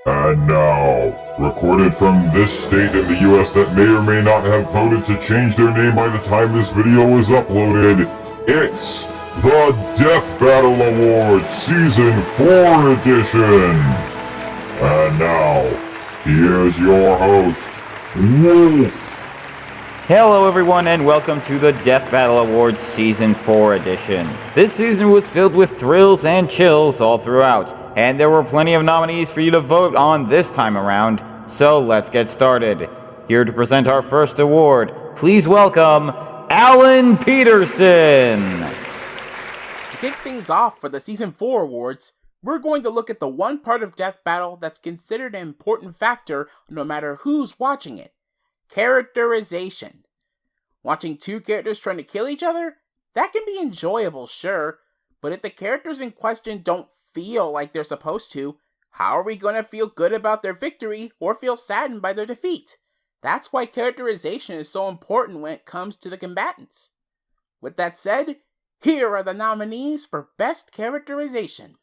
And now, recorded from this state in the US that may or may not have voted to change their name by the time this video is uploaded, it's the Death Battle Award Season 4 Edition! And now, here's your host, Wolf! Hello everyone and welcome to the Death Battle Awards Season 4 edition. This season was filled with thrills and chills all throughout, and there were plenty of nominees for you to vote on this time around, so let's get started. Here to present our first award, please welcome Alan Peterson! To kick things off for the Season 4 awards, we're going to look at the one part of Death Battle that's considered an important factor no matter who's watching it. Characterization. Watching two characters trying to kill each other? That can be enjoyable, sure, but if the characters in question don't feel like they're supposed to, how are we going to feel good about their victory or feel saddened by their defeat? That's why characterization is so important when it comes to the combatants. With that said, here are the nominees for Best Characterization.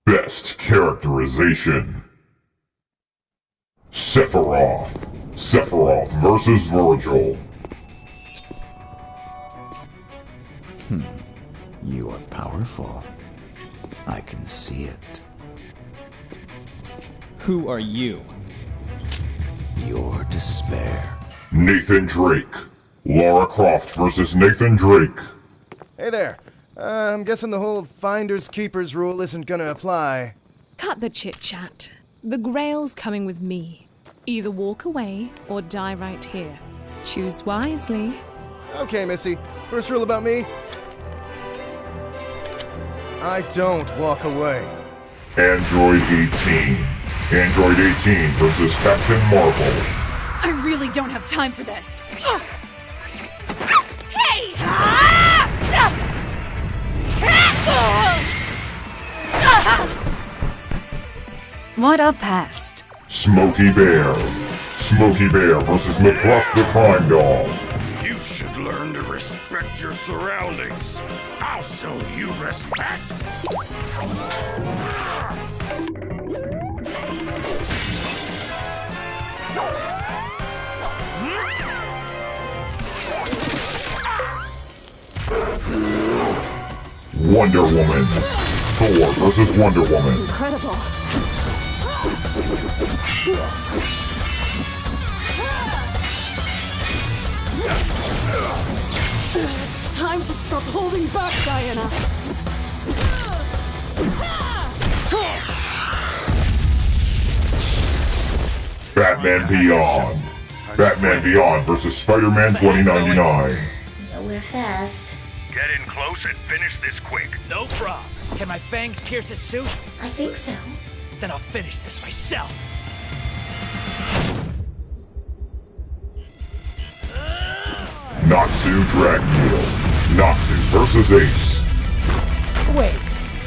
Best Characterization. Sephiroth. Sephiroth vs. VERGIL. You are powerful. I can see it. Who are you? Your despair. Nathan Drake. Lara Croft vs. Nathan Drake. Hey there. I'm guessing the whole finders keepers rule isn't gonna apply. Cut the chit-chat. The Grail's coming with me. Either walk away or die right here. Choose wisely. Okay, Missy. First rule about me. I don't walk away. Android 18. Android 18 vs. Captain Marvel. I really don't have time for this. Hey! What a pest. Smokey Bear. Smokey Bear vs. McGruff the Crime Dog. You should learn to respect your surroundings. I'll show you respect. Wonder Woman. Thor vs. Wonder Woman. Incredible. Time to stop holding back, Diana. Batman Beyond. Batman Beyond vs. Spider-Man 2099. Nowhere fast. Get in close and finish this quick. No problem. Can my fangs pierce his suit? I think so. Then I'll finish this myself. NATSU DRAGNEEL. NATSU vs. Ace. Wait,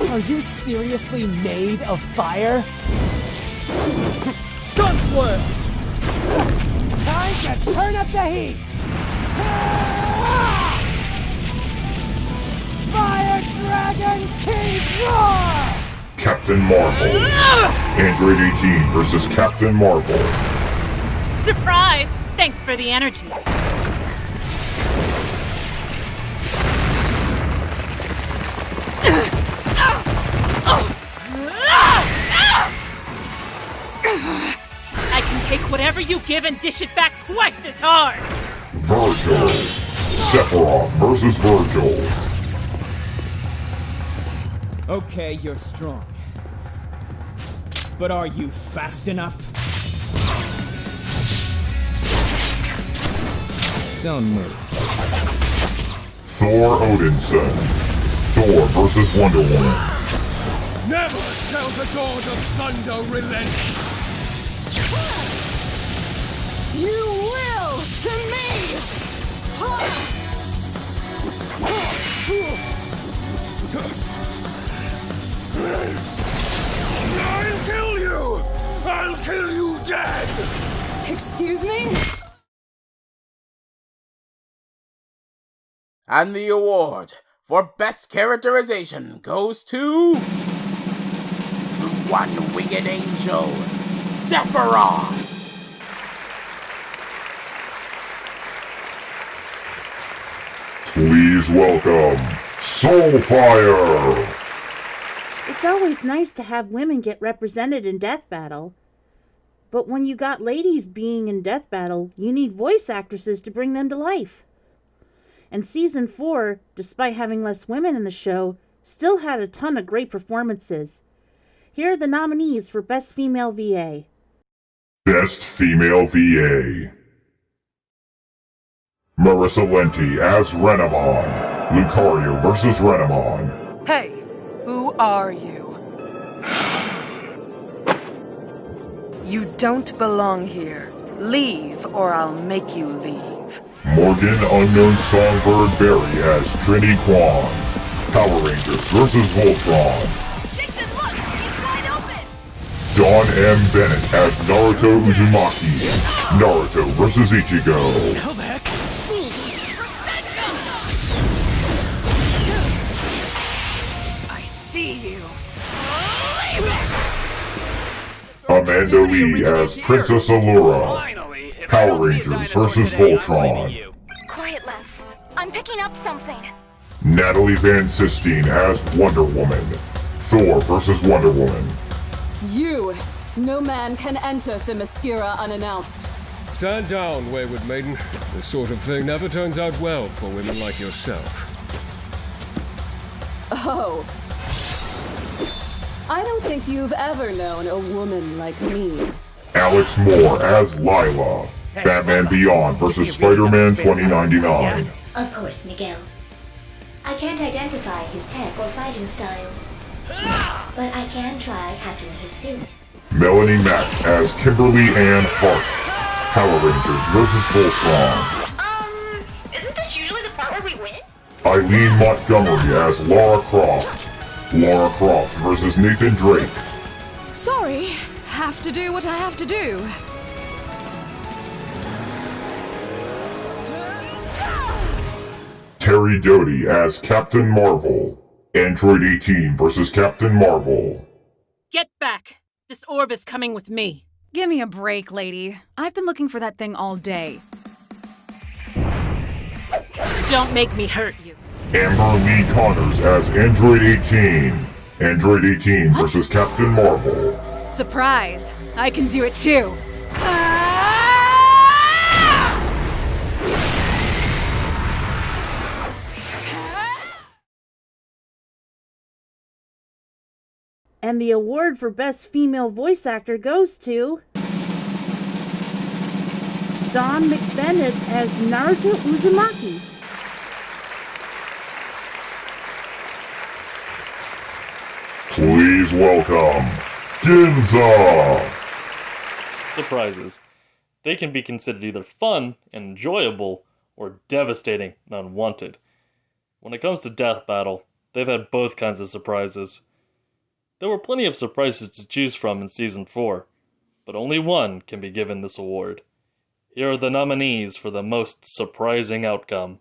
are you seriously made of fire? Gunflare! Time to turn up the heat! Fire Dragon King Roar! Captain Marvel. Android 18 vs. Captain Marvel. Surprise! Thanks for the energy. I can take whatever you give and dish it back twice as hard! VERGIL. Sephiroth vs. VERGIL. Okay, you're strong. But are you fast enough? Don't move. Thor Odinson. Thor vs. Wonder Woman. Never shall the god of thunder relent. You will to me! I'll kill you! I'll kill you dead! Excuse me? And the award for Best Characterization goes to... one-winged angel, SEPHIROTH! Please welcome Soulfire! It's always nice to have women get represented in Death Battle. But when you got ladies being in Death Battle, you need voice actresses to bring them to life. And Season 4, despite having less women in the show, still had a ton of great performances. Here are the nominees for Best Female VA. Best Female VA. Marissa Lenti as RENAMON. Lucario vs. RENAMON. Hey, who are you? You don't belong here. Leave, or I'll make you leave. Morgan Unknown Songbird Berry as Trini Kwan. Power Rangers vs. Voltron. Dixon, look! He's wide open! Dawn M. Bennett as Naruto Uzumaki. Naruto vs. ICHIGO. How the heck? I see you. Amanda Lee as Princess Allura. Power Rangers vs. Voltron. Quiet, Les. I'm picking up something. Natalie Van Sistine as Wonder Woman. Thor vs. Wonder Woman. You! No man can enter Themyscira unannounced. Stand down, wayward maiden. This sort of thing never turns out well for women like yourself. Oh. I don't think you've ever known a woman like me. Alex Moore as Lila. Batman Beyond vs. Spider-Man 2099. Of course, Miguel. I can't identify his tech or fighting style, but I can try hacking his suit. Melanie Mack as Kimberly Ann Hart. Power Rangers vs. Voltron. Isn't this usually the part where we win? Eileen Montgomery as Lara Croft. Lara Croft vs. Nathan Drake. Sorry, have to do what I have to do. Terry Doty as Captain Marvel. Android 18 vs. Captain Marvel. Get back! This orb is coming with me. Give me a break, lady. I've been looking for that thing all day. Don't make me hurt you. Amber Lee Connors as Android 18. Android 18 vs. Captain Marvel. Surprise! I can do it too. And the award for Best Female Voice Actor goes to Dawn McBennett as Naruto Uzumaki. Please welcome Ginza! Surprises. They can be considered either fun and enjoyable, or devastating and unwanted. When it comes to Death Battle, they've had both kinds of surprises. There were plenty of surprises to choose from in Season 4, but only one can be given this award. Here are the nominees for the most surprising outcome.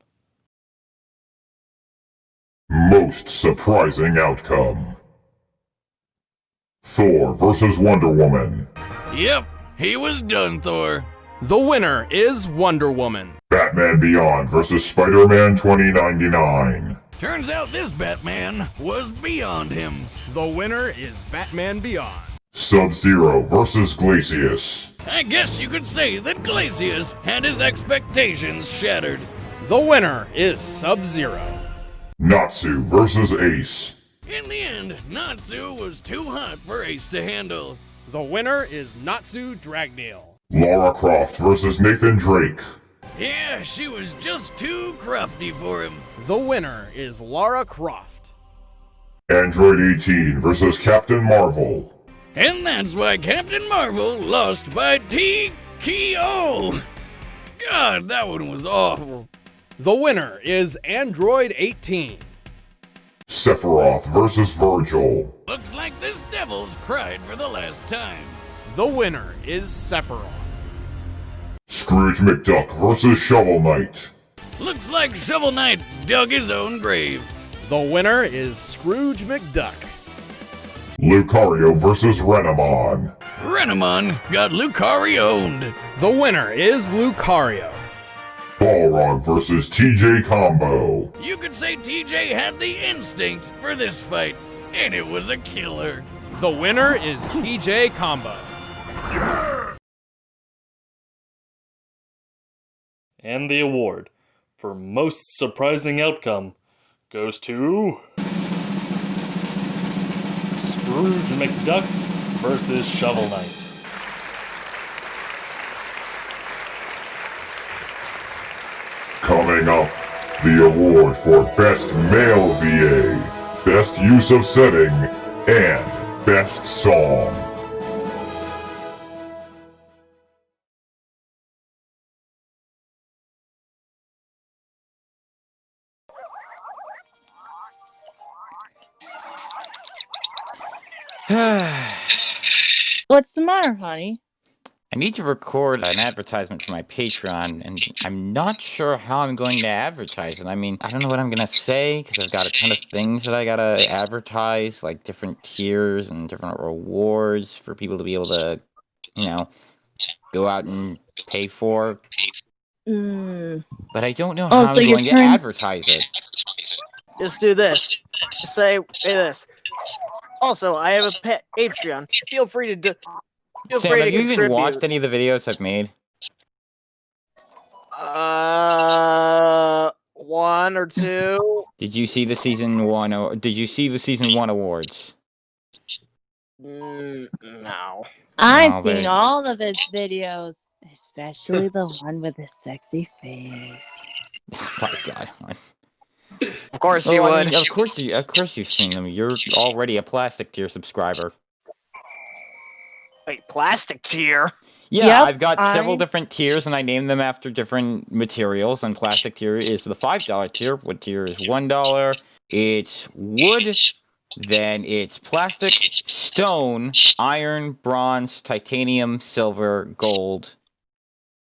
Most surprising outcome. Thor vs. Wonder Woman. Yep, he was done, Thor. The winner is Wonder Woman. Batman Beyond vs. Spider-Man 2099. Turns out this Batman was beyond him. The winner is Batman Beyond. Sub-Zero vs. GLACIUS. I guess you could say that GLACIUS had his expectations shattered. The winner is Sub-Zero. NATSU vs. Ace. In the end, Natsu was too hot for Ace to handle. The winner is Natsu DRAGNEEL. Lara Croft vs. Nathan Drake. Yeah, she was just too crafty for him. The winner is Lara Croft. Android 18 vs. Captain Marvel. And that's why Captain Marvel lost by TKO. God, that one was awful. The winner is Android 18. Sephiroth vs. VERGIL. Looks like this devil's cried for the last time. The winner is Sephiroth. Scrooge McDuck vs. Shovel Knight. Looks like Shovel Knight dug his own grave. The winner is Scrooge McDuck. Lucario vs. Renamon. Renamon got Lucario-owned. The winner is Lucario. Balrog vs. TJ Combo. You could say TJ had the instinct for this fight, and it was a killer. The winner is TJ Combo. And the award for most surprising outcome goes to Scrooge McDuck versus Shovel Knight. Coming up, the award for Best Male VA, Best Use of Setting, and Best Song. What's the matter, honey? I need to record an advertisement for my Patreon, and I'm not sure how I'm going to advertise it. I mean, I don't know what I'm going to say, because I've got a ton of things that I got to advertise, like different tiers and different rewards for people to be able to, you know, go out and pay for. But I don't know how I'm going to advertise it. Just do this. Say this. Also, I have a Patreon. Feel free to do. Sam, have you even watched any of the videos I've made? 1 or 2. Did you see the season 1? Or did you see the season 1 awards? No. I've seen all of his videos, especially the one with his sexy face. My God. Of course you would. I mean, of course you've seen them. You're already a plastic tier subscriber. Wait, plastic tier? Yeah, yep, I've got several different tiers, and I name them after different materials. And plastic tier is the $5 tier. Wood tier is $1. It's wood. Then it's plastic, stone, iron, bronze, titanium, silver, gold.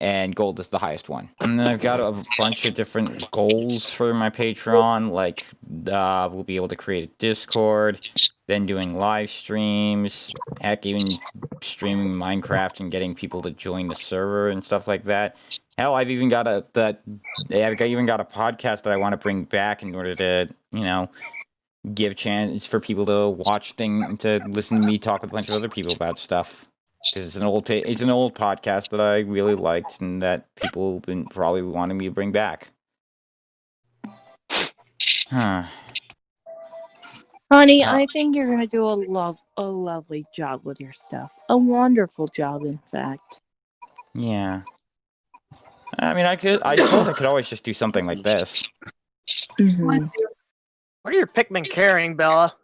And gold is the highest one. And then I've got a bunch of different goals for my Patreon, like we'll be able to create a Discord, then doing live streams, heck, even streaming Minecraft and getting people to join the server and stuff like that. Hell, I've even got a podcast that I want to bring back in order to, you know, give chance for people to watch things, to listen to me talk with a bunch of other people about stuff. Because it's an old podcast that I really liked and that people have been probably wanting me to bring back. Huh. Honey, I think you're gonna do a lovely job with your stuff. A wonderful job, in fact. Yeah. I mean, I suppose I could always just do something like this. Mm-hmm. What are your Pikmin carrying, Bella?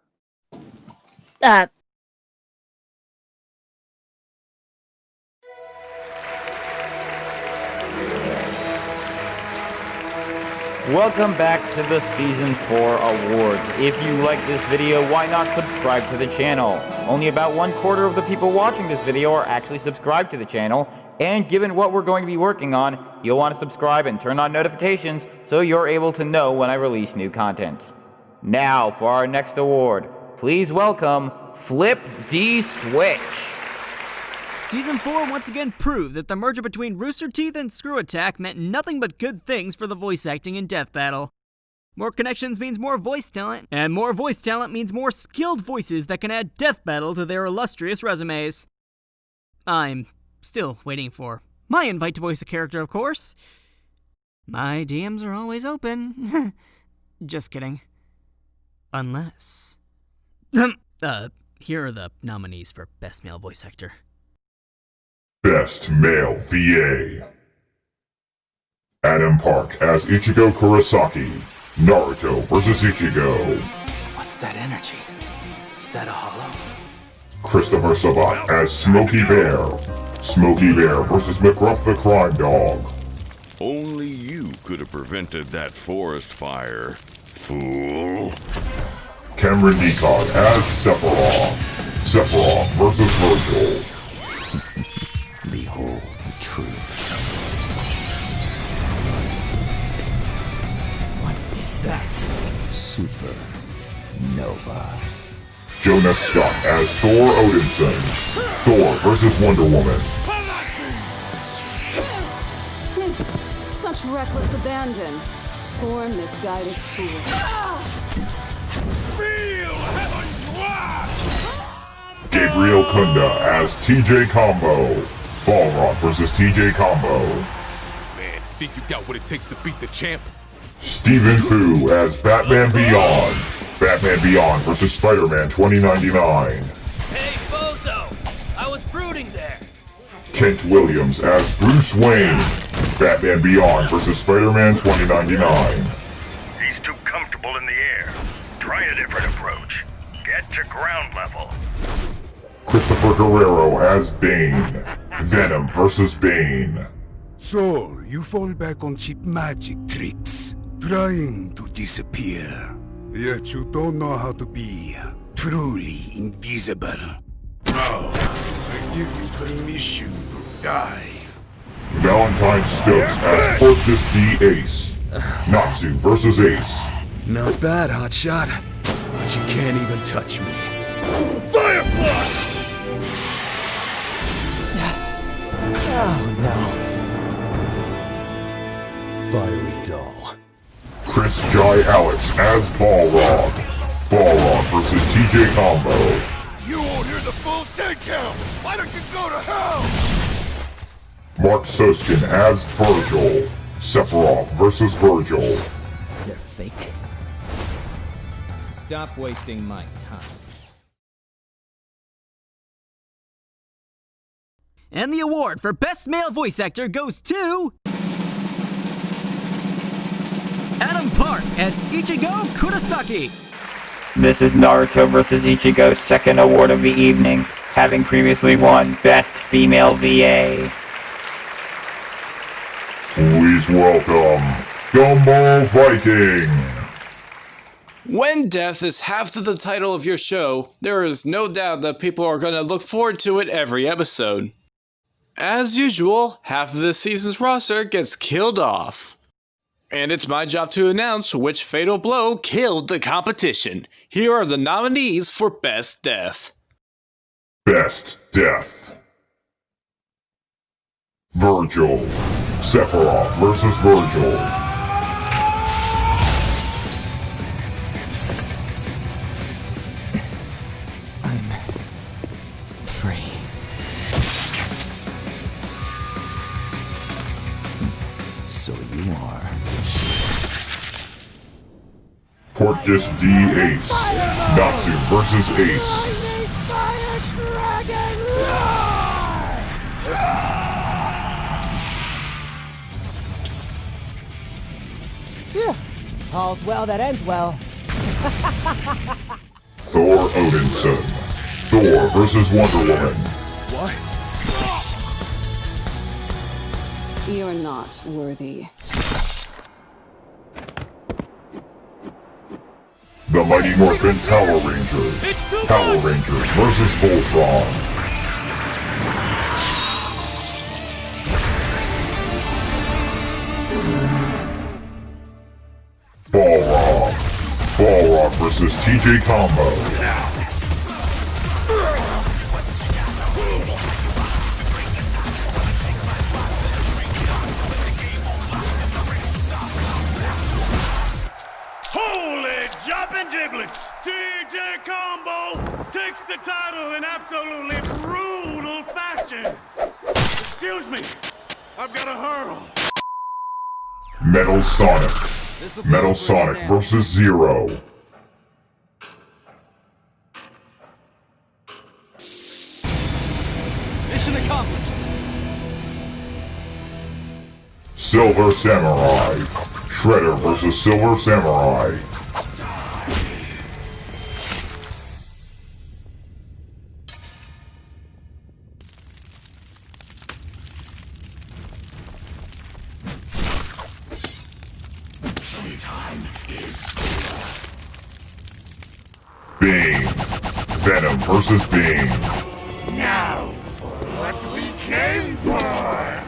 Welcome back to the Season 4 Awards. If you like this video, why not subscribe to the channel? Only about 1/4 of the people watching this video are actually subscribed to the channel, and given what we're going to be working on, you'll want to subscribe and turn on notifications so you're able to know when I release new content. Now, for our next award, please welcome Flip D Switch. Season 4 once again proved that the merger between Rooster Teeth and Screw Attack meant nothing but good things for the voice acting in Death Battle. More connections means more voice talent, and more voice talent means more skilled voices that can add Death Battle to their illustrious resumes. I'm still waiting for my invite to voice a character, of course. My DMs are always open. Just kidding. Unless... here are the nominees for Best Male Voice Actor. Best Male VA. Adam Park as Ichigo Kurosaki. Naruto vs. Ichigo. What's that energy? Is that a hollow? Christopher Sabat as Smokey Bear. Smokey Bear vs. McGruff the Crime Dog. Only you could have prevented that forest fire, fool. Cameron Nikon as Sephiroth. Sephiroth vs. Virgil. Behold the truth. What is that? Supernova. Jonah Scott as Thor Odinson. Thor vs. Wonder Woman. Such reckless abandon. Poor misguided fool. Feel heaven's wrath! Gabriel Kunda as TJ Combo. Balrog vs. TJ Combo. Man, think you got what it takes to beat the champ? Stephen Fu as Batman Beyond. Batman Beyond vs. Spider-Man 2099. Hey, Bozo! I was brooding there. Kent Williams as Bruce Wayne. Batman Beyond vs. Spider-Man 2099. He's too comfortable in the air. Try a different approach. Get to ground level. Christopher Guerrero as Bane. Venom vs. Bane. So, you fall back on cheap magic tricks, trying to disappear. Yet you don't know how to be truly invisible. Now, I give you permission to die. Valentine Stokes as Portgas D. Ace. Natsu vs. Ace. Not bad, hotshot. But you can't even touch me. Firefly! Oh no. Fiery doll. Chris Jai Alex as Balrog. Balrog vs. TJ Combo. You won't hear the full 10 count! Why don't you go to hell? Mark Soskin as Virgil. Sephiroth vs. Virgil. They're fake. Stop wasting my time. And the award for Best Male Voice Actor goes to Adam Park as Ichigo Kurosaki. This is Naruto vs. Ichigo's second award of the evening, having previously won Best Female VA. Please welcome Gumball Viking. When death is half to the title of your show, there is no doubt that people are going to look forward to it every episode. As usual, half of this season's roster gets killed off. And it's my job to announce which fatal blow killed the competition. Here are the nominees for Best Death. Best Death. Virgil. Sephiroth vs. Virgil. So you are. Portgas D. Ace. Natsu vs. Ace. Phew. All's well that ends well. Thor Odinson. Thor vs. Wonder Woman. What? You're not worthy. The Mighty Morphin Power Rangers. Power Rangers vs. VOLTRON. Balrog. Balrog vs. TJ Combo. Holy jumping giblets! TJ Combo takes the title in absolutely brutal fashion. Excuse me, I've got a hurl. Metal Sonic. Metal Sonic vs. Zero. Mission accomplished. Silver Samurai. Shredder vs. Silver Samurai. Bane. Venom vs. Bane. Now, for what we came for!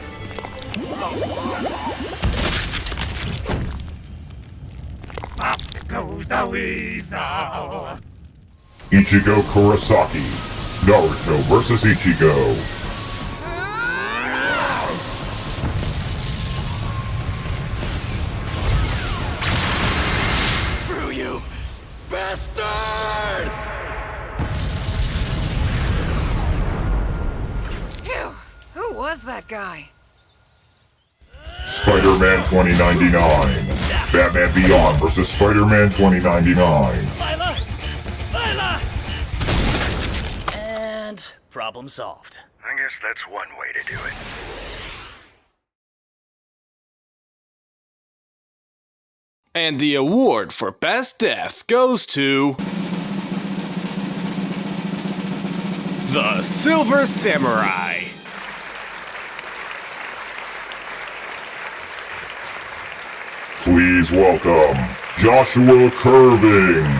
Up goes the weasel! Ichigo Kurosaki, Naruto vs. Ichigo. Screw you, bastard! Phew, who was that guy? Spider-Man 2099, Batman Beyond vs. Spider-Man 2099. Lila! And problem solved. I guess that's one way to do it. And the award for Best Death goes to the Silver Samurai. Please welcome Joshua Curving.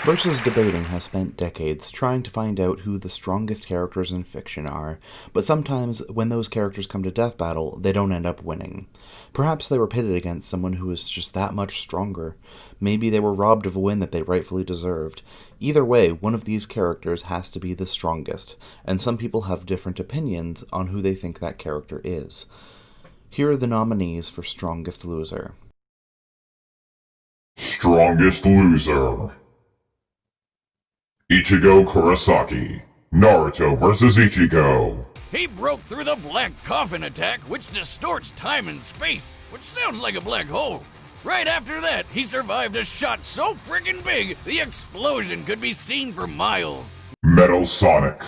Versus Debating has spent decades trying to find out who the strongest characters in fiction are, but sometimes when those characters come to death battle, they don't end up winning. Perhaps they were pitted against someone who is just that much stronger. Maybe they were robbed of a win that they rightfully deserved. Either way, one of these characters has to be the strongest, and some people have different opinions on who they think that character is. Here are the nominees for Strongest Loser. Strongest Loser. Ichigo Kurosaki, Naruto vs. Ichigo. He broke through the black coffin attack, which distorts time and space, which sounds like a black hole. Right after that, he survived a shot so friggin' big, the explosion could be seen for miles. Metal Sonic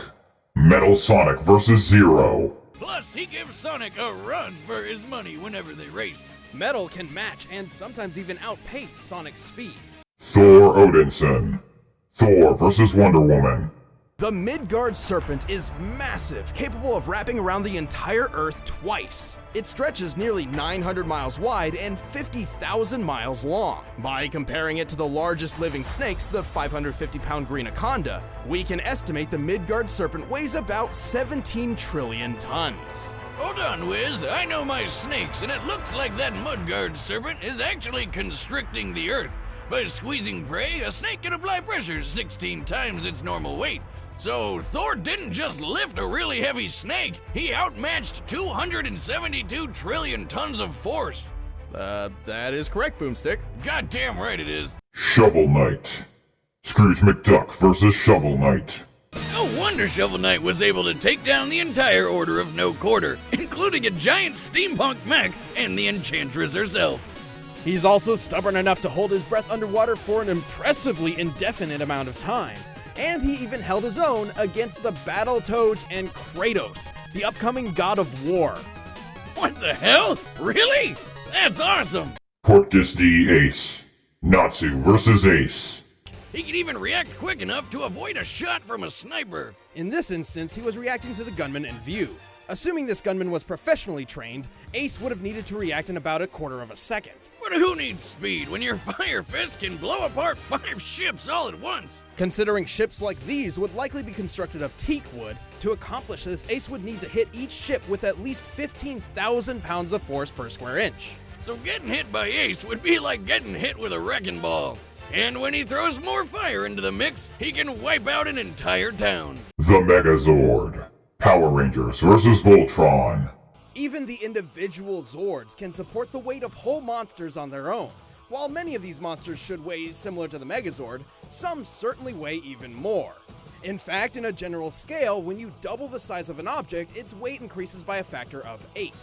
vs. Zero. Plus, he gives Sonic a run for his money whenever they race. Metal can match and sometimes even outpace Sonic's speed. Thor Odinson, Thor vs. Wonder Woman. The Midgard Serpent is massive, capable of wrapping around the entire Earth twice. It stretches nearly 900 miles wide and 50,000 miles long. By comparing it to the largest living snakes, the 550-pound green anaconda, we can estimate the Midgard Serpent weighs about 17 trillion tons. Hold on, Wiz. I know my snakes, and it looks like that Midgard Serpent is actually constricting the Earth. By squeezing prey, a snake can apply pressure 16 times its normal weight. So Thor didn't just lift a really heavy snake, he outmatched 272 trillion tons of force. That is correct, Boomstick. Goddamn right it is. Shovel Knight, Scrooge McDuck vs. Shovel Knight. No wonder Shovel Knight was able to take down the entire Order of No Quarter, including a giant steampunk mech and the Enchantress herself. He's also stubborn enough to hold his breath underwater for an impressively indefinite amount of time. And he even held his own against the Battletoads and Kratos, the upcoming god of war. What the hell? Really? That's awesome! PORTGAS D Ace, NATSU vs. Ace. He can even react quick enough to avoid a shot from a sniper. In this instance, he was reacting to the gunman in view. Assuming this gunman was professionally trained, Ace would have needed to react in about a quarter of a second. But who needs speed when your Fire Fist can blow apart 5 ships all at once? Considering ships like these would likely be constructed of teak wood, to accomplish this, Ace would need to hit each ship with at least 15,000 pounds of force per square inch. So getting hit by Ace would be like getting hit with a wrecking ball. And when he throws more fire into the mix, he can wipe out an entire town. The Megazord, Power Rangers vs. Voltron. Even the individual Zords can support the weight of whole monsters on their own. While many of these monsters should weigh similar to the Megazord, some certainly weigh even more. In fact, in a general scale, when you double the size of an object, its weight increases by a factor of 8.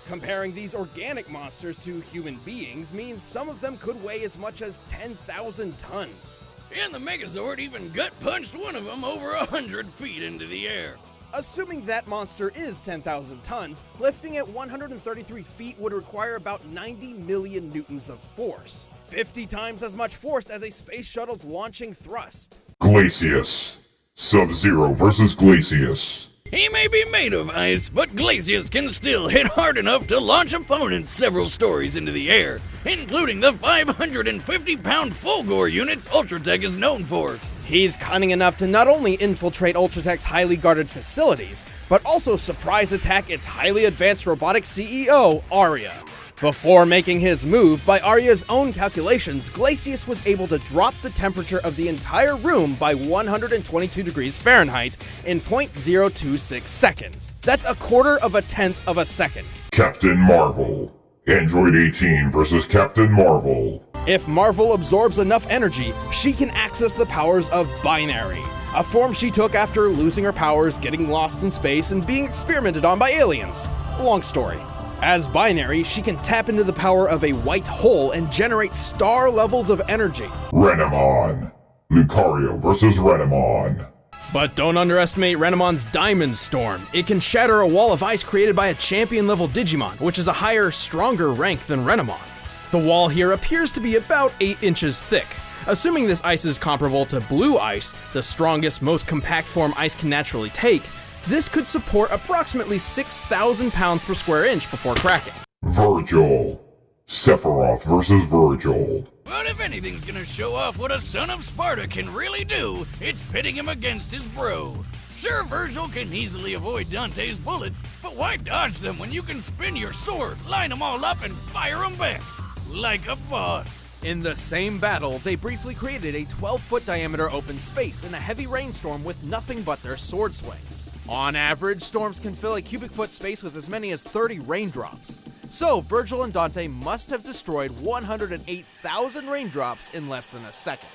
Comparing these organic monsters to human beings means some of them could weigh as much as 10,000 tons. And the Megazord even gut-punched one of them over 100 feet into the air. Assuming that monster is 10,000 tons, lifting it 133 feet would require about 90 million newtons of force. 50 times as much force as a space shuttle's launching thrust. GLACIUS, Sub-Zero vs. GLACIUS. He may be made of ice, but GLACIUS can still hit hard enough to launch opponents several stories into the air, including the 550-pound Fulgor units Ultratech is known for. He's cunning enough to not only infiltrate Ultratech's highly guarded facilities, but also surprise attack its highly advanced robotic CEO, Arya. Before making his move, by Arya's own calculations, GLACIUS was able to drop the temperature of the entire room by 122 degrees Fahrenheit in 0.026 seconds. That's a quarter of a tenth of a second. Captain Marvel. Android 18 versus Captain Marvel. If Marvel absorbs enough energy, she can access the powers of Binary, a form she took after losing her powers, getting lost in space, and being experimented on by aliens. Long story. As Binary, she can tap into the power of a white hole and generate star levels of energy. RENAMON. Lucario versus RENAMON. But don't underestimate Renamon's Diamond Storm. It can shatter a wall of ice created by a champion-level Digimon, which is a higher, stronger rank than Renamon. The wall here appears to be about 8 inches thick. Assuming this ice is comparable to blue ice, the strongest, most compact form ice can naturally take, this could support approximately 6,000 pounds per square inch before cracking. VERGIL. SEPHIROTH versus VERGIL. Well, if anything's gonna show off what a son of Sparta can really do, it's pitting him against his bro. Sure, Vergil can easily avoid Dante's bullets, but why dodge them when you can spin your sword, line them all up, and fire them back? Like a boss. In the same battle, they briefly created a 12-foot diameter open space in a heavy rainstorm with nothing but their sword swings. On average, storms can fill a cubic foot space with as many as 30 raindrops. So, Vergil and Dante must have destroyed 108,000 raindrops in less than a second.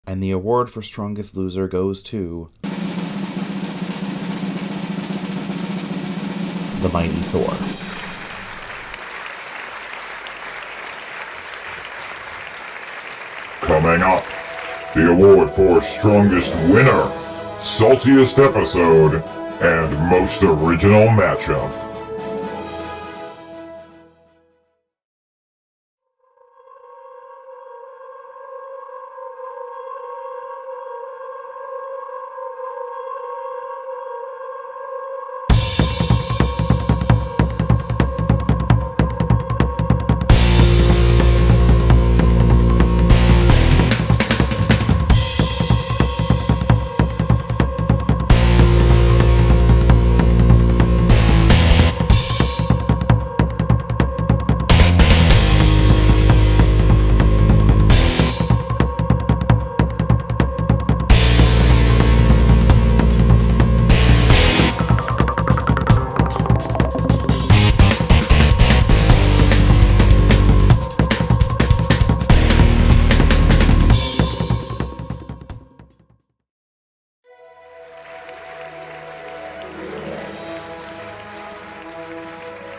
And the award for strongest loser goes to the mighty Thor. Coming up, the award for strongest winner, saltiest episode, and most original matchup.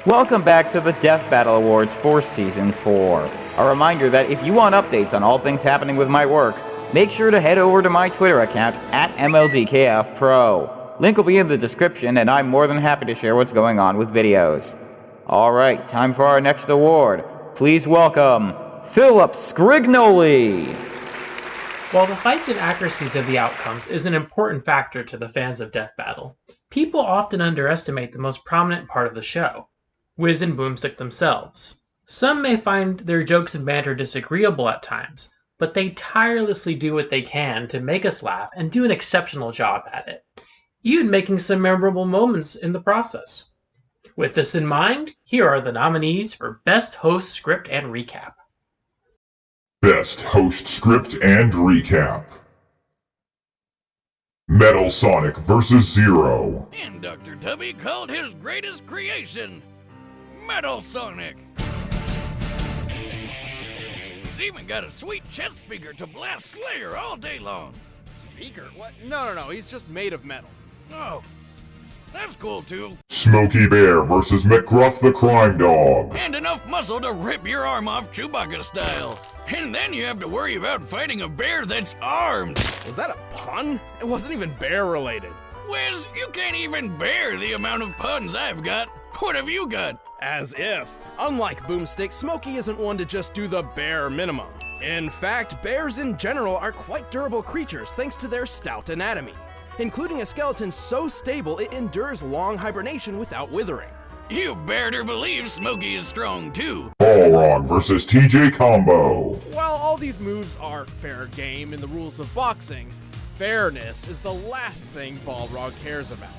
Welcome back to the Death Battle Awards for Season 4. A reminder that if you want updates on all things happening with my work, make sure to head over to my Twitter account at MLDKFPro. Link will be in the description, and I'm more than happy to share what's going on with videos. Alright, time for our next award. Please welcome Philip Scrignoli! While the fights and accuracies of the outcomes is an important factor to the fans of Death Battle, people often underestimate the most prominent part of the show, Wiz and Boomstick themselves. Some may find their jokes and banter disagreeable at times, but they tirelessly do what they can to make us laugh and do an exceptional job at it, even making some memorable moments in the process. With this in mind, here are the nominees for Best Host Script and Recap. Best Host Script and Recap. Metal Sonic vs. Zero. And Dr. Tubby called his greatest creation Metal Sonic. He's even got a sweet chest speaker to blast Slayer all day long. Speaker? What? No, he's just made of metal. Oh, that's cool too. Smokey Bear vs. McGruff the Crime Dog. And enough muscle to rip your arm off Chewbacca style. And then you have to worry about fighting a bear that's armed. Was that a pun? It wasn't even bear related. Wiz, you can't even bear the amount of puns I've got. What have you got? As if. Unlike Boomstick, Smokey isn't one to just do the bare minimum. In fact, bears in general are quite durable creatures thanks to their stout anatomy, including a skeleton so stable it endures long hibernation without withering. You better believe Smokey is strong too. Balrog vs. TJ Combo. While all these moves are fair game in the rules of boxing, fairness is the last thing Balrog cares about.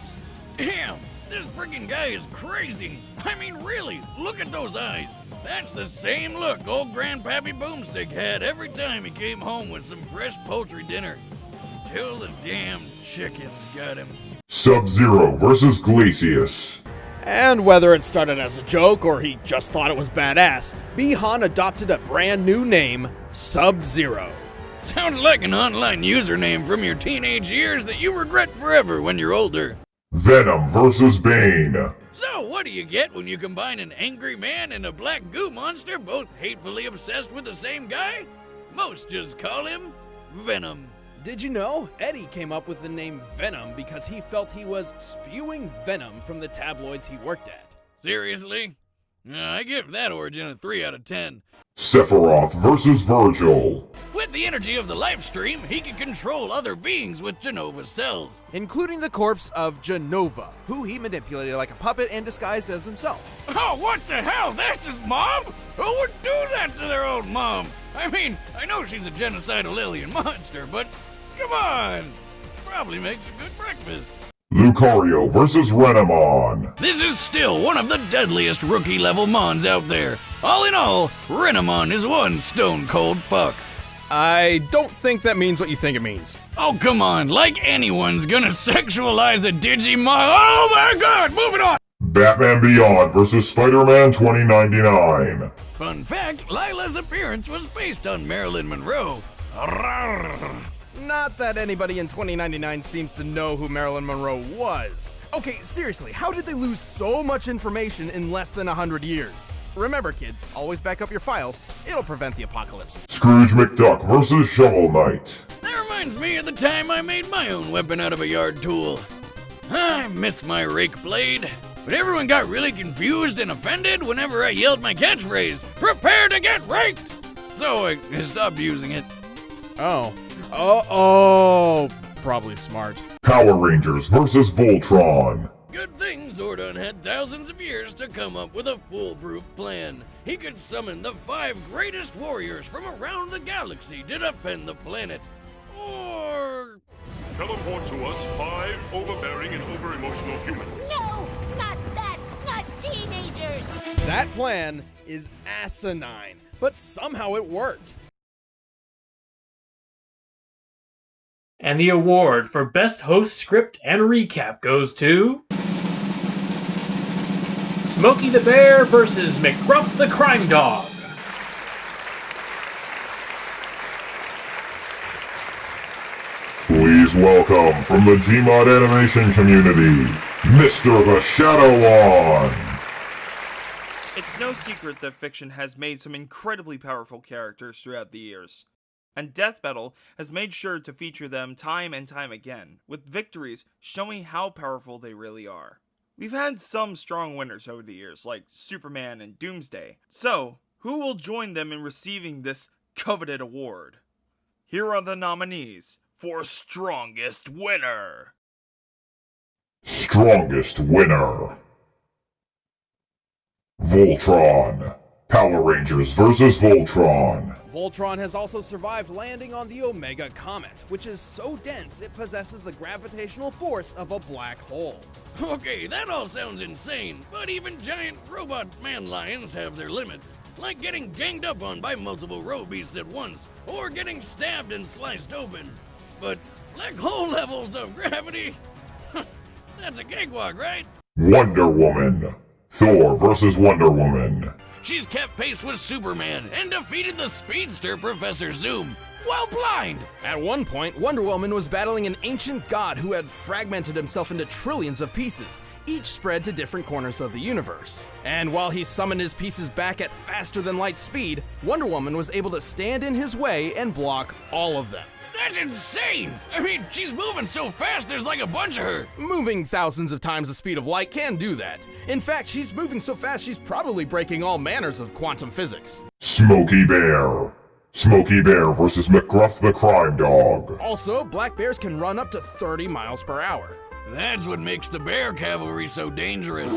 Damn! This freaking guy is crazy. I mean, really, look at those eyes. That's the same look old Grandpappy Boomstick had every time he came home with some fresh poultry dinner. Till the damn chickens got him. Sub-Zero versus GLACIUS. And whether it started as a joke or he just thought it was badass, Bi-Han adopted a brand new name, Sub-Zero. Sounds like an online username from your teenage years that you regret forever when you're older. Venom versus Bane. So, what do you get when you combine an angry man and a black goo monster, both hatefully obsessed with the same guy? Most just call him Venom. Did you know Eddie came up with the name Venom because he felt he was spewing venom from the tabloids he worked at? Seriously? I give that origin a 3 out of 10. SEPHIROTH versus VERGIL. With the energy of the live stream, he can control other beings with Genova cells. Including the corpse of Genova, who he manipulated like a puppet and disguised as himself. Oh, what the hell? That's his mom? Who would do that to their own mom? I mean, I know she's a genocidal alien monster, but come on! Probably makes a good breakfast. Lucario versus RENAMON. This is still one of the deadliest rookie-level mons out there. All in all, RENAMON is one stone-cold fox. I don't think that means what you think it means. Oh, come on. Like anyone's gonna sexualize a Digimon. Oh my god, moving on! Batman Beyond versus Spider-Man 2099. Fun fact, Lila's appearance was based on Marilyn Monroe. Not that anybody in 2099 seems to know who Marilyn Monroe was. Okay, seriously, how did they lose so much information in less than 100 years? Remember, kids, always back up your files. It'll prevent the apocalypse. Scrooge McDuck versus Shovel Knight. That reminds me of the time I made my own weapon out of a yard tool. I miss my rake blade, but everyone got really confused and offended whenever I yelled my catchphrase, "Prepare to get raked!" So I stopped using it. Oh. Oh, probably smart. Power Rangers versus Voltron. Good thing Zordon had thousands of years to come up with a foolproof plan. He could summon the 5 greatest warriors from around the galaxy to defend the planet. Or... Teleport to us 5 overbearing and over-emotional humans. No, not that, not teenagers. That plan is asinine, but somehow it worked. And the award for Best Host Script and Recap goes to... Smokey the Bear versus McGruff the Crime Dog. Please welcome from the Gmod animation community, Mr. the Shadow One. It's no secret that fiction has made some incredibly powerful characters throughout the years. And Death Battle has made sure to feature them time and time again, with victories showing how powerful they really are. We've had some strong winners over the years, like Superman and Doomsday. So, who will join them in receiving this coveted award? Here are the nominees for Strongest Winner. Strongest Winner. Voltron. Power Rangers versus Voltron. Voltron has also survived landing on the Omega Comet, which is so dense it possesses the gravitational force of a black hole. Okay, that all sounds insane, but even giant robot man lions have their limits, like getting ganged up on by multiple robeasts at once, or getting stabbed and sliced open. But black hole levels of gravity? That's a cakewalk, right? Wonder Woman. Thor versus Wonder Woman. She's kept pace with Superman and defeated the speedster Professor Zoom, while blind. At one point, Wonder Woman was battling an ancient god who had fragmented himself into trillions of pieces, each spread to different corners of the universe. And while he summoned his pieces back at faster than light speed, Wonder Woman was able to stand in his way and block all of them. That's insane! I mean, she's moving so fast there's like a bunch of her. Moving thousands of times the speed of light can do that. In fact, she's moving so fast she's probably breaking all manners of quantum physics. Smokey Bear. Smokey Bear versus McGruff the Crime Dog. Also, black bears can run up to 30 miles per hour. That's what makes the bear cavalry so dangerous.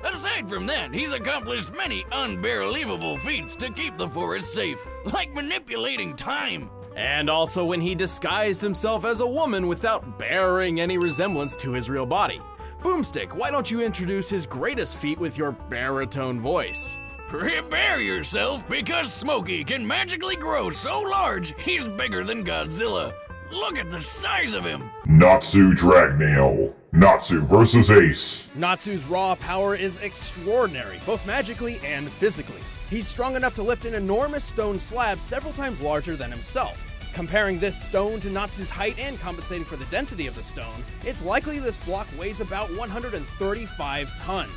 Aside from that, he's accomplished many unbelievable feats to keep the forest safe, like manipulating time. And also when he disguised himself as a woman without bearing any resemblance to his real body. Boomstick, why don't you introduce his greatest feat with your baritone voice? Prepare yourself, because Smokey can magically grow so large he's bigger than Godzilla. Look at the size of him! NATSU DRAGNEEL. NATSU versus Ace. NATSU's raw power is extraordinary, both magically and physically. He's strong enough to lift an enormous stone slab several times larger than himself. Comparing this stone to Natsu's height and compensating for the density of the stone, it's likely this block weighs about 135 tons.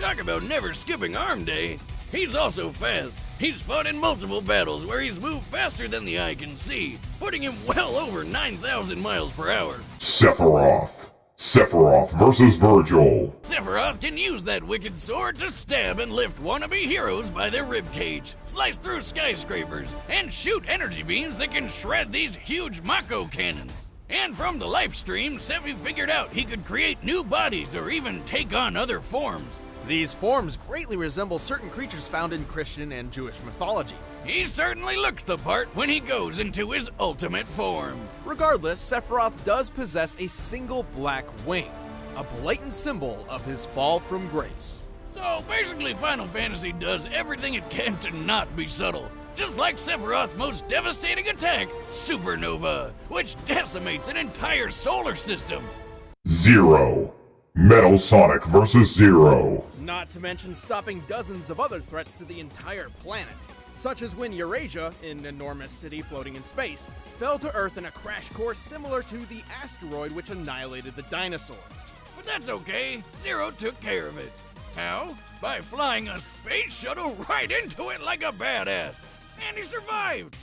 Talk about never skipping arm day. He's also fast. He's fought in multiple battles where he's moved faster than the eye can see, putting him well over 9,000 miles per hour. SEPHIROTH. SEPHIROTH versus VERGIL. Sephiroth can use that wicked sword to stab and lift wannabe heroes by their ribcage, slice through skyscrapers, and shoot energy beams that can shred these huge Mako cannons. And from the live stream, Sephi figured out he could create new bodies or even take on other forms. These forms greatly resemble certain creatures found in Christian and Jewish mythology. He certainly looks the part when he goes into his ultimate form. Regardless, Sephiroth does possess a single black wing, a blatant symbol of his fall from grace. So basically Final Fantasy does everything it can to not be subtle. Just like Sephiroth's most devastating attack, Supernova, which decimates an entire solar system. Zero. Metal Sonic versus Zero. Not to mention stopping dozens of other threats to the entire planet, such as when Eurasia, an enormous city floating in space, fell to Earth in a crash course similar to the asteroid which annihilated the dinosaurs. But that's okay, Zero took care of it. How? By flying a space shuttle right into it like a badass. And he survived.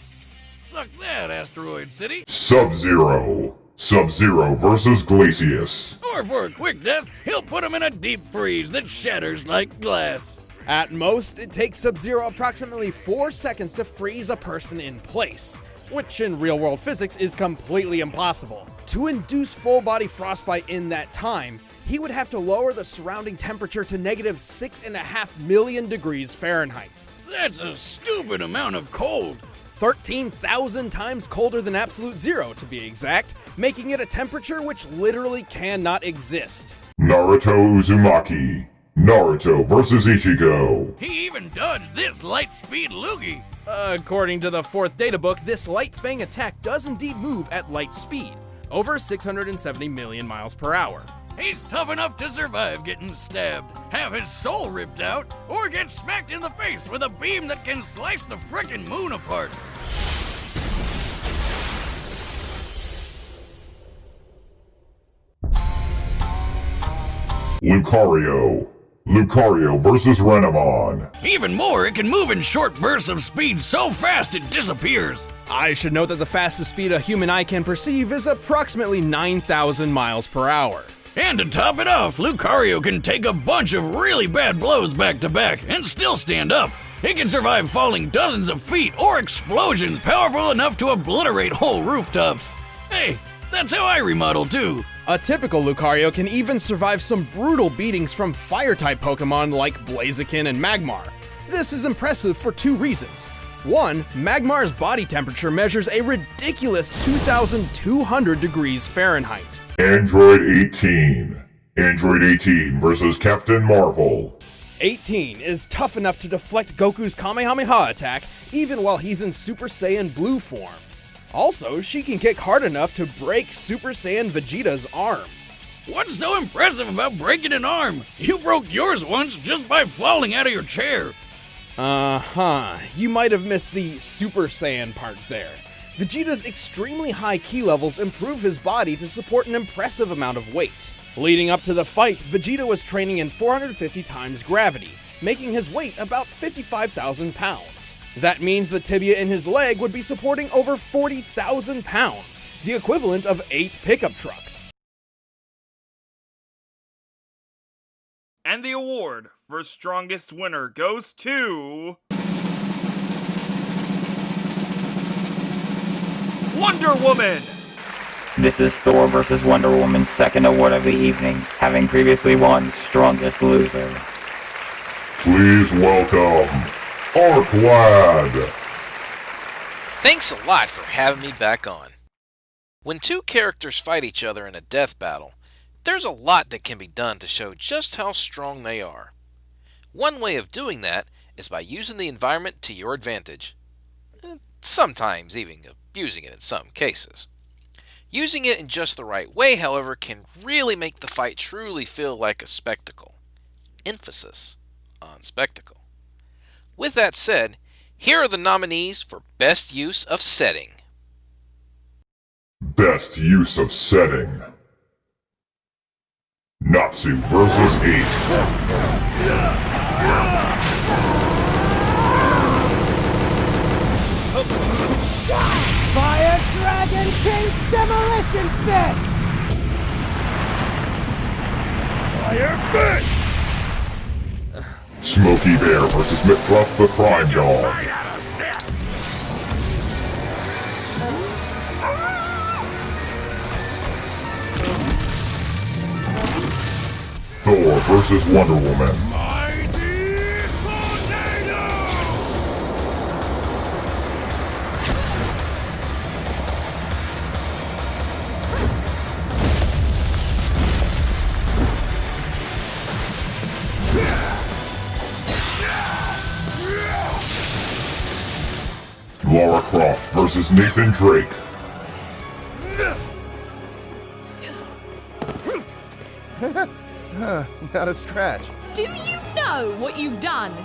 Suck that, Asteroid City. Sub-Zero. Sub-Zero versus GLACIUS. Or for a quick death, he'll put him in a deep freeze that shatters like glass. At most, it takes Sub-Zero approximately 4 seconds to freeze a person in place, which in real-world physics is completely impossible. To induce full-body frostbite in that time, he would have to lower the surrounding temperature to negative 6.5 million degrees Fahrenheit. That's a stupid amount of cold. 13,000 times colder than absolute zero, to be exact, making it a temperature which literally cannot exist. Naruto Uzumaki. Naruto versus ICHIGO. He even dodged this light-speed loogie. According to the 4th databook, this Light Fang attack does indeed move at light speed, over 670 million miles per hour. He's tough enough to survive getting stabbed, have his soul ripped out, or get smacked in the face with a beam that can slice the frickin' moon apart. Lucario. Lucario versus RENAMON. Even more, it can move in short bursts of speed so fast it disappears. I should note that the fastest speed a human eye can perceive is approximately 9,000 miles per hour. And to top it off, Lucario can take a bunch of really bad blows back to back and still stand up. It can survive falling dozens of feet or explosions powerful enough to obliterate whole rooftops. Hey, that's how I remodel too. A typical Lucario can even survive some brutal beatings from Fire-type Pokemon like Blaziken and Magmar. This is impressive for 2 reasons. 1, Magmar's body temperature measures a ridiculous 2,200 degrees Fahrenheit. Android 18. Android 18 versus Captain Marvel. 18 is tough enough to deflect Goku's Kamehameha attack even while he's in Super Saiyan Blue form. Also, she can kick hard enough to break Super Saiyan Vegeta's arm. What's so impressive about breaking an arm? You broke yours once just by falling out of your chair. You might have missed the Super Saiyan part there. Vegeta's extremely high ki levels improve his body to support an impressive amount of weight. Leading up to the fight, Vegeta was training in 450 times gravity, making his weight about 55,000 pounds. That means the tibia in his leg would be supporting over 40,000 pounds, the equivalent of 8 pickup trucks. And the award for strongest winner goes to... Wonder Woman! This is Thor vs. Wonder Woman's second award of the evening, having previously won Strongest Loser. Please welcome, Arklad! Thanks a lot for having me back on. When 2 characters fight each other in a death battle, there's a lot that can be done to show just how strong they are. One way of doing that is by using the environment to your advantage. Sometimes even abusing it in some cases. Using it in just the right way, however, can really make the fight truly feel like a spectacle. Emphasis on spectacle. With that said, here are the nominees for Best Use of Setting. Best use of setting. NATSU vs. Ace. Fire Dragon King's Demolition Fist! Fire Fist! Smokey Bear vs. MCGRUFF the Crime Dog. Thor vs. Wonder Woman. Lara Croft vs. Nathan Drake. Not a scratch. Do you know what you've done?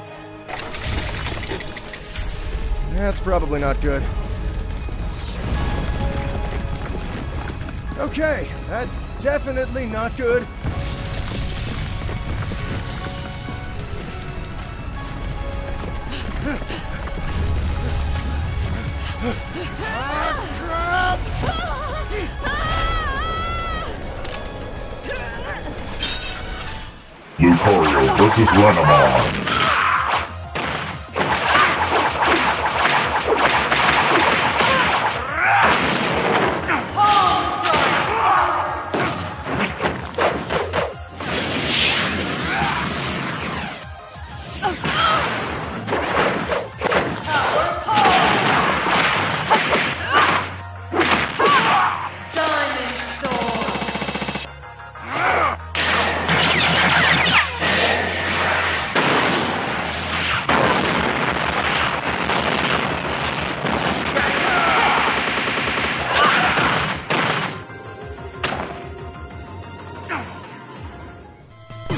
That's probably not good. Okay, that's definitely not good. Lucario vs. Renamon.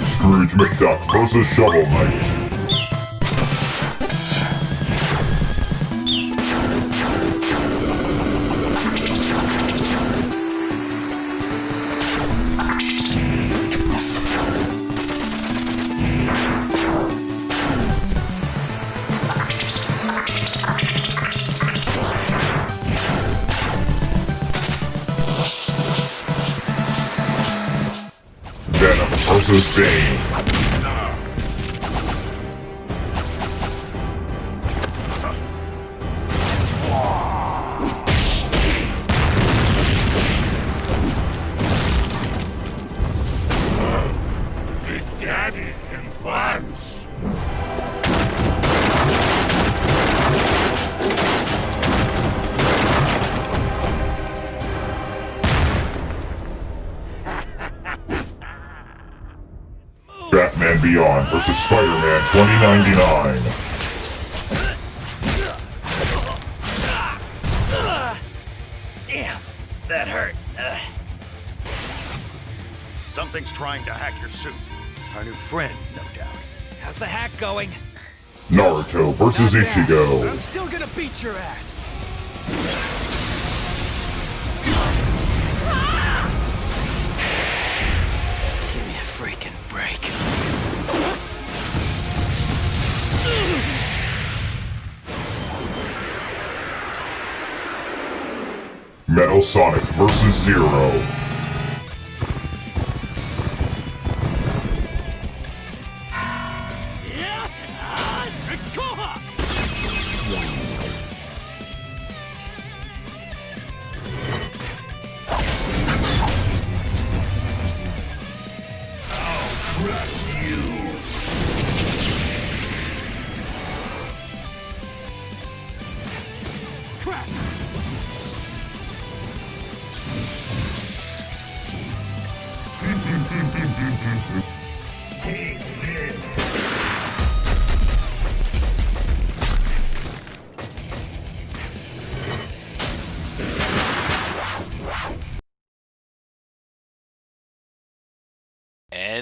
Scrooge McDuck vs. Shovel Knight. Venom vs. Bane. Big Daddy can punch. Batman Beyond vs. Spider-Man 2099. Damn, that hurt. Something's trying to hack your suit. Our new friend, no doubt. How's the hack going? Naruto vs. ICHIGO. I'm still gonna beat your ass. Give me a freaking break. Metal Sonic vs. Zero.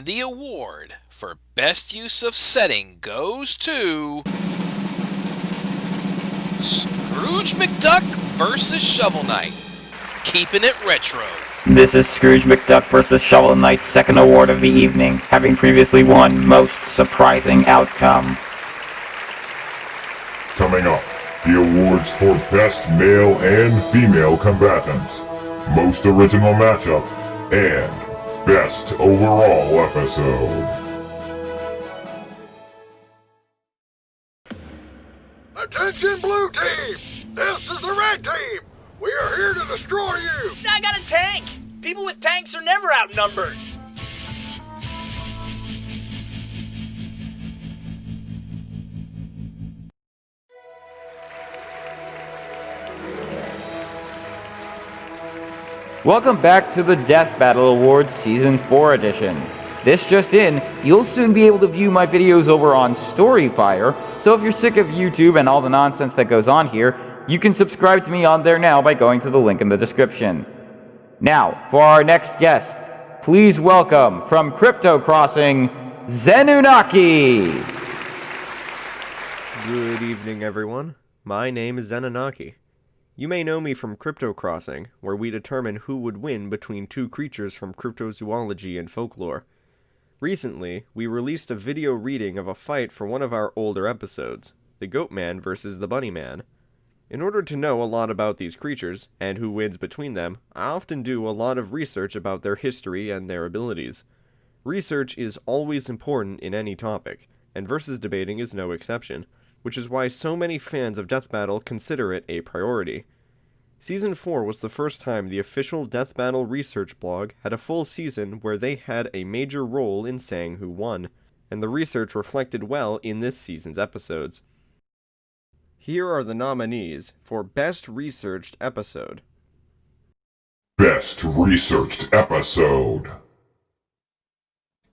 And the award for Best Use of Setting goes to Scrooge McDuck vs. Shovel Knight, keeping it retro. This is Scrooge McDuck vs. Shovel Knight's second award of the evening, having previously won Most Surprising Outcome. Coming up, the awards for Best Male and Female Combatant, Most Original Matchup, and Best Overall Episode. Attention, blue team! This is the red team! We are here to destroy you! I got a tank! People with tanks are never outnumbered! Welcome back to the Death Battle Awards Season 4 edition. This just in, you'll soon be able to view my videos over on Storyfire, so if you're sick of YouTube and all the nonsense that goes on here, you can subscribe to me on there now by going to the link in the description. Now, for our next guest, please welcome, from Crypto Crossing, Zenunaki! Good evening, everyone. My name is Zenunaki. You may know me from Crypto Crossing, where we determine who would win between two creatures from cryptozoology and folklore. Recently, we released a video reading of a fight for one of our older episodes, the Goat Man versus the Bunny Man. In order to know a lot about these creatures, and who wins between them, I often do a lot of research about their history and their abilities. Research is always important in any topic, and versus debating is no exception, which is why so many fans of Death Battle consider it a priority. Season 4 was the first time the official Death Battle research blog had a full season where they had a major role in saying who won, and the research reflected well in this season's episodes. Here are the nominees for Best Researched Episode. Best Researched Episode: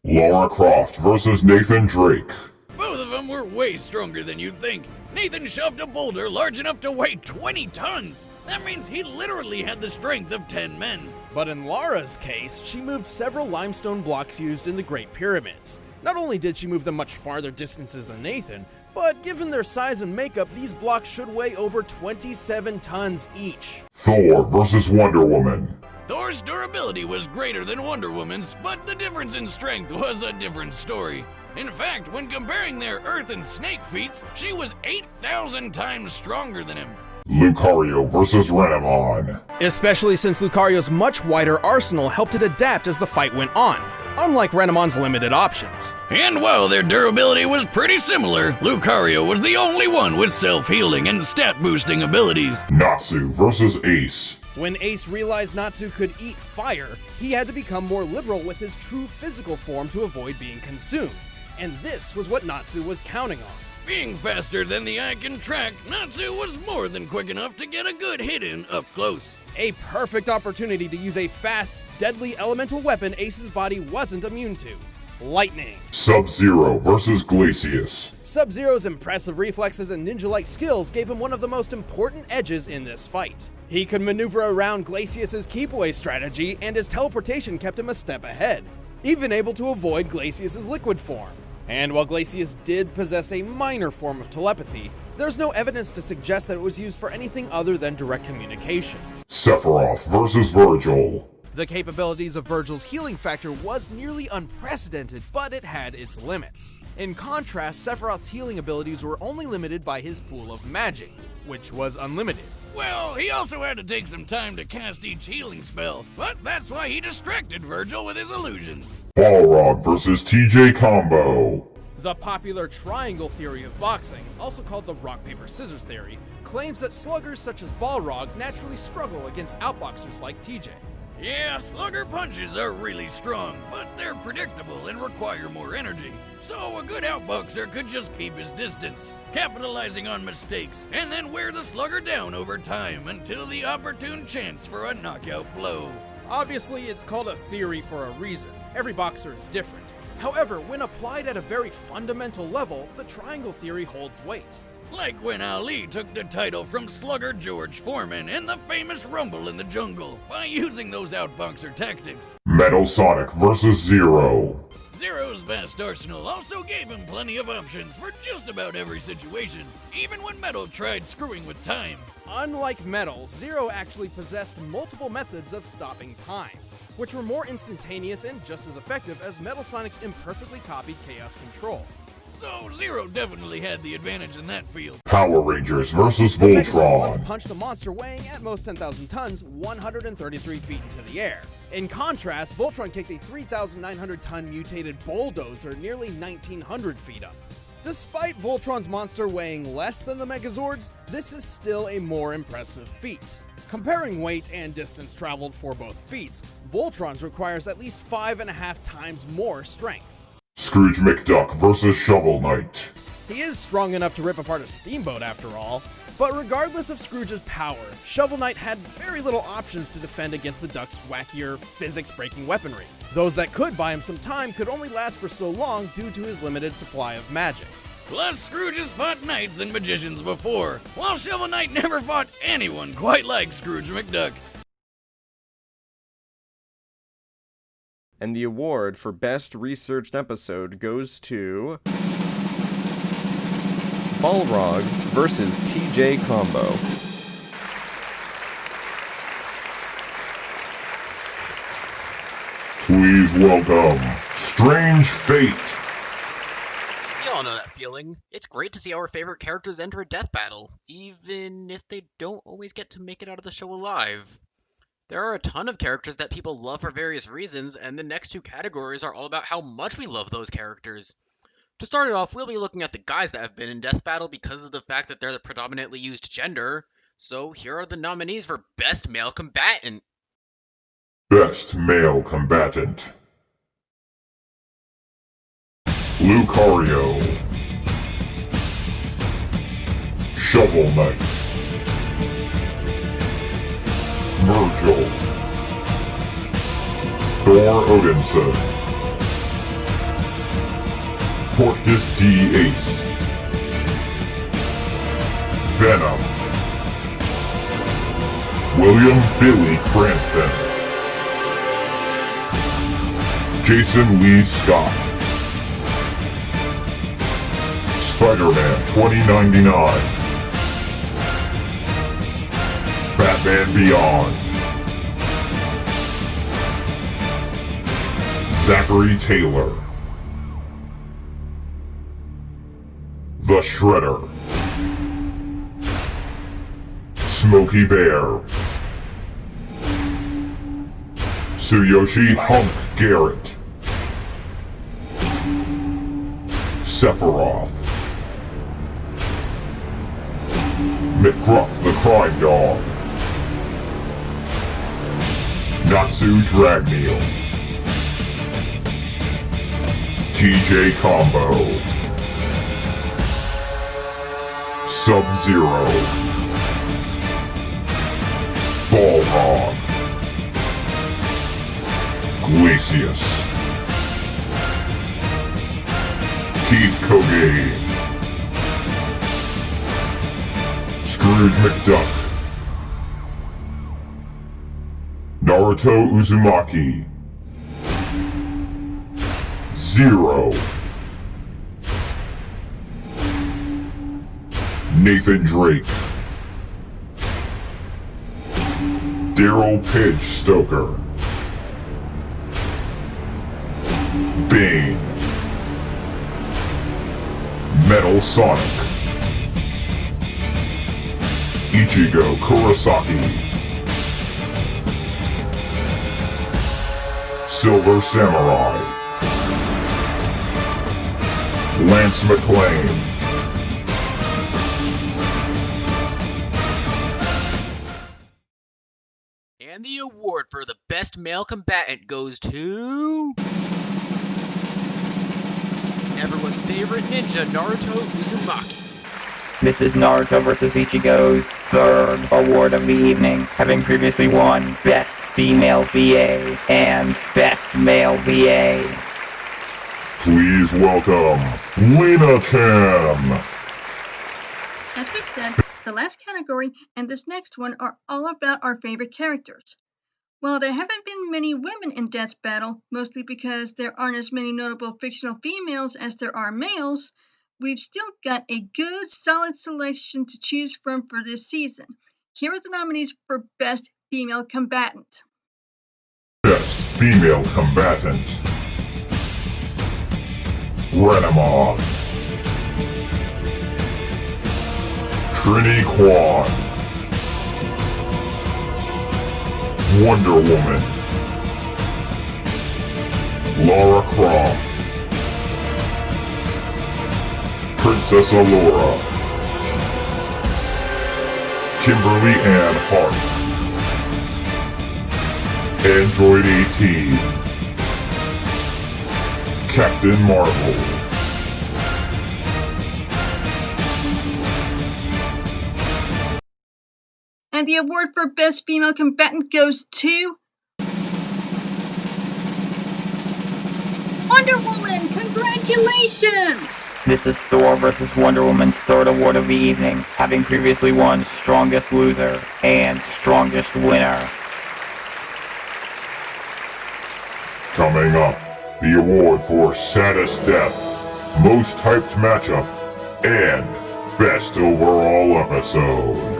Lara Croft vs. Nathan Drake. Both of them were way stronger than you'd think. Nathan shoved a boulder large enough to weigh 20 tons. That means he literally had the strength of 10 men. But in Lara's case, she moved several limestone blocks used in the Great Pyramids. Not only did she move them much farther distances than Nathan, but given their size and makeup, these blocks should weigh over 27 tons each. Thor vs. Wonder Woman. Thor's durability was greater than Wonder Woman's, but the difference in strength was a different story. In fact, when comparing their earth and snake feats, she was 8,000 times stronger than him. Lucario vs. Renamon. Especially since Lucario's much wider arsenal helped it adapt as the fight went on, unlike Renamon's limited options. And while their durability was pretty similar, Lucario was the only one with self-healing and stat-boosting abilities. Natsu vs. Ace. When Ace realized Natsu could eat fire, he had to become more liberal with his true physical form to avoid being consumed. And this was what Natsu was counting on. Being faster than the eye can track, Natsu was more than quick enough to get a good hit in up close. A perfect opportunity to use a fast, deadly elemental weapon Ace's body wasn't immune to: lightning. Sub-Zero vs. GLACIUS. Sub-Zero's impressive reflexes and ninja-like skills gave him one of the most important edges in this fight. He could maneuver around GLACIUS's keep-away strategy, and his teleportation kept him a step ahead, even able to avoid GLACIUS's liquid form. And while GLACIUS did possess a minor form of telepathy, there's no evidence to suggest that it was used for anything other than direct communication. SEPHIROTH vs. VERGIL. The capabilities of Vergil's healing factor was nearly unprecedented, but it had its limits. In contrast, Sephiroth's healing abilities were only limited by his pool of magic, which was unlimited. Well, he also had to take some time to cast each healing spell, but that's why he distracted Vergil with his illusions. Balrog vs. TJ Combo. The popular triangle theory of boxing, also called the rock-paper-scissors theory, claims that sluggers such as Balrog naturally struggle against outboxers like TJ. Yeah, slugger punches are really strong, but they're predictable and require more energy. So a good outboxer could just keep his distance, capitalizing on mistakes, and then wear the slugger down over time until the opportune chance for a knockout blow. Obviously, it's called a theory for a reason. Every boxer is different. However, when applied at a very fundamental level, the triangle theory holds weight. Like when Ali took the title from slugger George Foreman in the famous Rumble in the Jungle by using those outboxer tactics. Metal Sonic vs. Zero. Zero's vast arsenal also gave him plenty of options for just about every situation, even when Metal tried screwing with time. Unlike Metal, Zero actually possessed multiple methods of stopping time, which were more instantaneous and just as effective as Metal Sonic's imperfectly copied Chaos Control. So Zero definitely had the advantage in that field. Power Rangers vs. The Megazord once Voltron. punched a monster weighing at most 10,000 tons 133 feet into the air. In contrast, Voltron kicked a 3,900-ton mutated bulldozer nearly 1,900 feet up. Despite Voltron's monster weighing less than the Megazord's, this is still a more impressive feat. Comparing weight and distance traveled for both feats, Voltron's requires at least 5.5 times more strength. Scrooge McDuck vs. Shovel Knight. He is strong enough to rip apart a steamboat after all, but regardless of Scrooge's power, Shovel Knight had very little options to defend against the Duck's wackier, physics-breaking weaponry. Those that could buy him some time could only last for so long due to his limited supply of magic. Plus, Scrooge has fought knights and magicians before, while Shovel Knight never fought anyone quite like Scrooge McDuck. And the award for Best Researched Episode goes to Balrog versus TJ Combo. Please welcome Strange Fate. We all know that feeling. It's great to see our favorite characters enter a death battle, even if they don't always get to make it out of the show alive. There are a ton of characters that people love for various reasons, and the next two categories are all about how much we love those characters. To start it off, we'll be looking at the guys that have been in death battle because of the fact that they're the predominantly used gender. So here are the nominees for Best Male Combatant. Best Male Combatant. Lucario. Shovel Knight. Virgil. THOR ODINSON. PORTGAS D Ace. Venom. William Billy Cranston. Jason Lee Scott. Spider-Man 2099. Batman Beyond. Zachary Taylor. The Shredder. Smokey Bear. Tsuyoshi Hunk Garrett. SEPHIROTH. McGruff the Crime Dog. NATSU DRAGNEEL. TJ Combo. Sub-Zero. Balrog. GLACIUS. Keith Koge. Scrooge McDuck. Naruto Uzumaki. Zero. Nathan Drake. Daryl Pidge Stoker. Bane. Metal Sonic. ICHIGO KUROSAKI. Silver Samurai. Lance McLean. And the award for the Best Male Combatant goes to everyone's favorite ninja, Naruto Uzumaki. This is Naruto vs. Ichigo's third award of the evening, having previously won Best Female VA and Best Male VA. Please welcome Lena-chan. As we said, the last category and this next one are all about our favorite characters. While there haven't been many women in Death Battle, mostly because there aren't as many notable fictional females as there are males, we've still got a good, solid selection to choose from for this season. Here are the nominees for Best Female Combatant. Best Female Combatant: RENAMON, Trini Kwan, Wonder Woman, Lara Croft, Princess Allura, Kimberly Ann Hart, Android 18, Captain Marvel. And the award for Best Female Combatant goes to Wonder Woman! Congratulations! This is Thor vs. Wonder Woman's third award of the evening, having previously won Strongest Loser and Strongest Winner. Coming up, the award for Saddest Death, Most Hyped Matchup, and Best Overall Episode.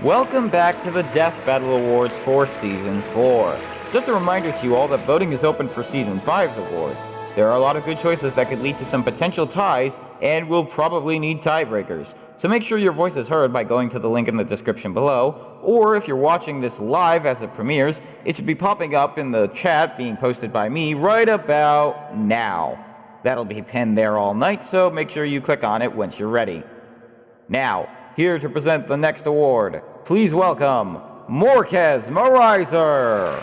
Welcome back to the Death Battle Awards for Season 4. Just a reminder to you all that voting is open for Season 5's awards. There are a lot of good choices that could lead to some potential ties, and we'll probably need tiebreakers. So make sure your voice is heard by going to the link in the description below, or if you're watching this live as it premieres, it should be popping up in the chat being posted by me right about now. That'll be pinned there all night, so make sure you click on it once you're ready. Now, here to present the next award, please welcome Morkez Marizer.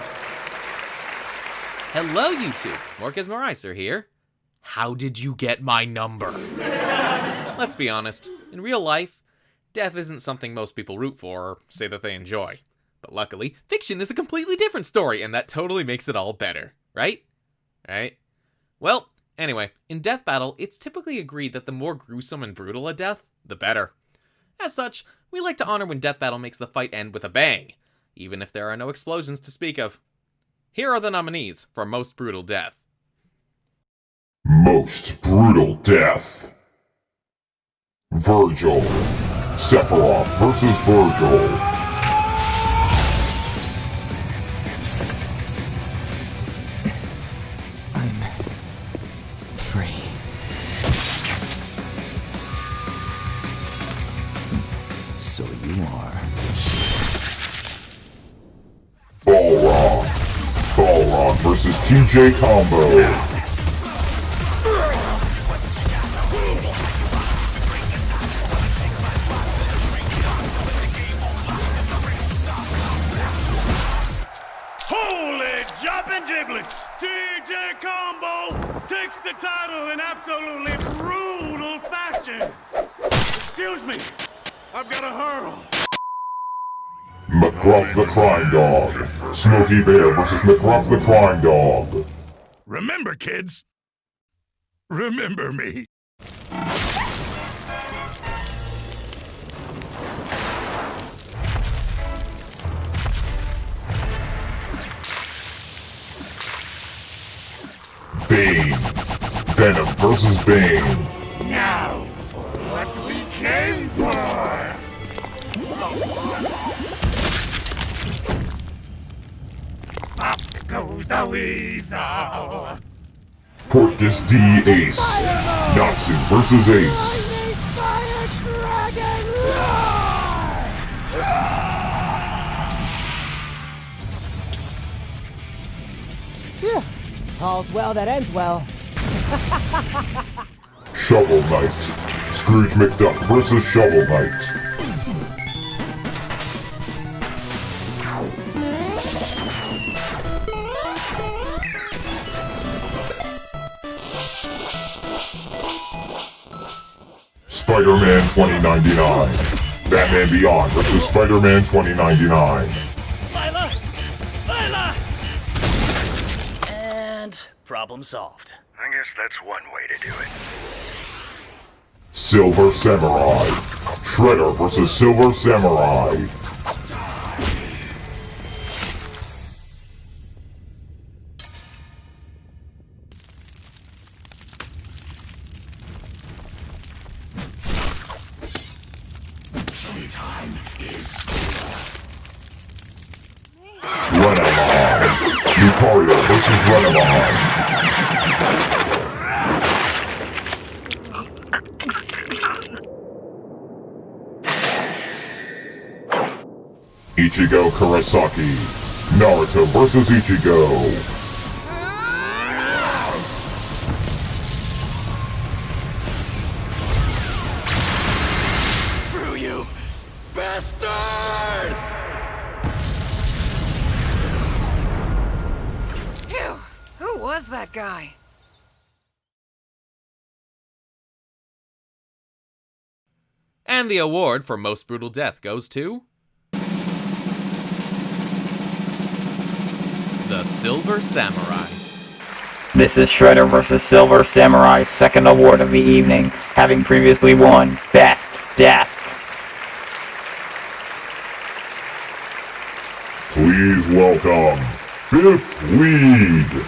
Hello, you two. Morkez Marizer here. How did you get my number? Let's be honest. In real life, death isn't something most people root for or say that they enjoy. But luckily, fiction is a completely different story, and that totally makes it all better. Right? Right? Well, anyway, in Death Battle, it's typically agreed that the more gruesome and brutal a death, the better. As such, we like to honor when Death Battle makes the fight end with a bang, even if there are no explosions to speak of. Here are the nominees for Most Brutal Death. Most Brutal Death: Virgil, Sephiroth vs. Virgil. So you are. Balrog vs. TJ Combo. Holy jumping giblets! TJ Combo takes the title in absolutely brutal fashion. Excuse me, I've got a hurl. McGruff the Crime Dog. Smokey Bear vs. McGruff the Crime Dog. Remember, kids. Remember me. Bane. Venom vs. Bane. Now, what we came for. Up goes the weasel. PORTGAS D Ace. NATSU vs. Ace. Phew. All's well that ends well. Shovel Knight. Scrooge McDuck vs. Shovel Knight. Spider-Man 2099. Batman Beyond vs. Spider-Man 2099. Lila! And problem solved. I guess that's one way to do it. Silver Samurai. Shredder vs. Silver Samurai. Renamon. Lucario vs. Renamon. ICHIGO KUROSAKI. Naruto vs. ICHIGO. Screw you, bastard! Phew! Who was that guy? And the award for most brutal death goes to the Silver Samurai. This is Shredder vs. Silver Samurai's second award of the evening, having previously won Best Death. Please welcome Biff Weed.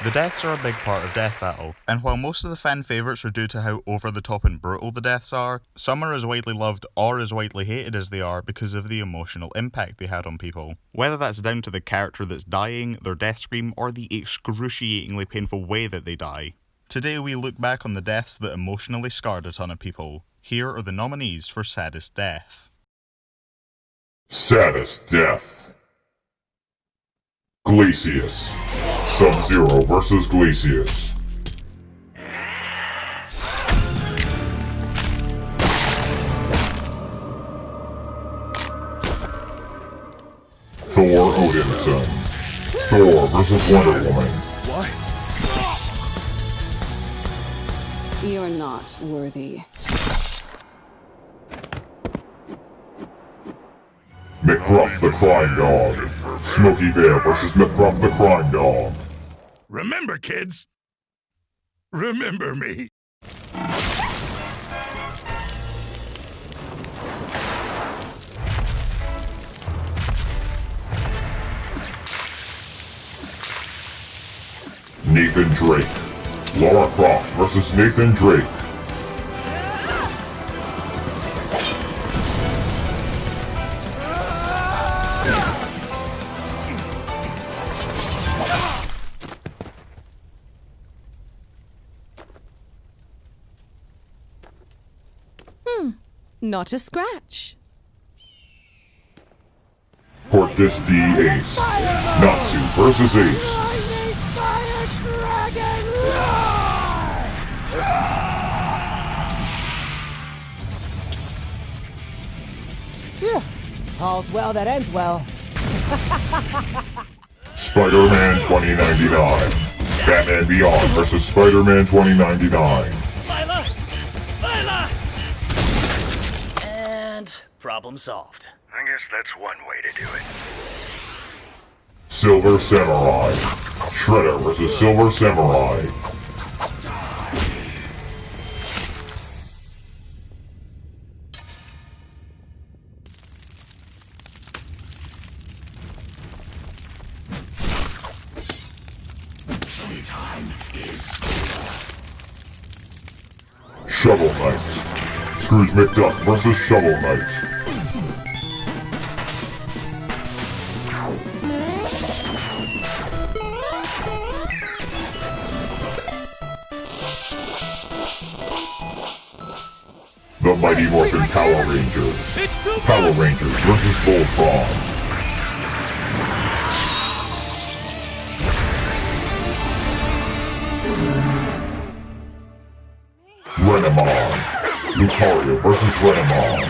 The deaths are a big part of Death Battle, and while most of the fan favourites are due to how over-the-top and brutal the deaths are, some are as widely loved or as widely hated as they are because of the emotional impact they had on people. Whether that's down to the character that's dying, their death scream, or the excruciatingly painful way that they die. Today we look back on the deaths that emotionally scarred a ton of people. Here are the nominees for Saddest Death. Saddest Death. GLACIUS. Sub-Zero vs. GLACIUS. THOR ODINSON. THOR vs. Wonder Woman. What? You're not worthy. MCGRUFF the Crime Dog. Smokey Bear vs. MCGRUFF the Crime Dog. Remember, kids. Remember me. Nathan Drake. Lara Croft vs. Nathan Drake. Not a scratch. PORTGAS D Ace. NATSU vs. Ace. Phew. All's well that ends well. Spider-Man 2099. Batman Beyond vs. Spider-Man 2099. Lila! And problem solved. I guess that's one way to do it. Silver Samurai. Shredder vs. Silver Samurai. Shovel Knight. Scrooge McDuck vs. Shovel Knight. The Mighty Morphin Power Rangers. Power Rangers vs. VOLTRON. RENAMON. Lucario vs. RENAMON.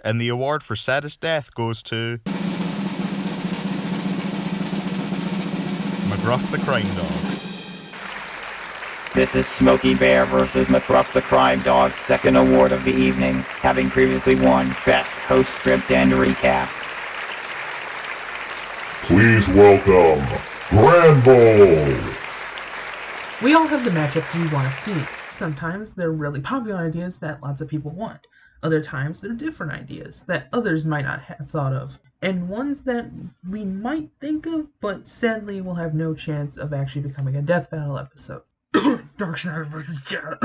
And the award for saddest death goes to McGruff the Crime Dog. This is Smokey Bear versus McGruff the Crime Dog's second award of the evening, having previously won Best Host Script and Recap. Please welcome Granbull! We all have the matchups we want to see. Sometimes they're really popular ideas that lots of people want. Other times they're different ideas that others might not have thought of. And ones that we might think of, but sadly will have no chance of actually becoming a death battle episode. Darkschneider versus Jarrett.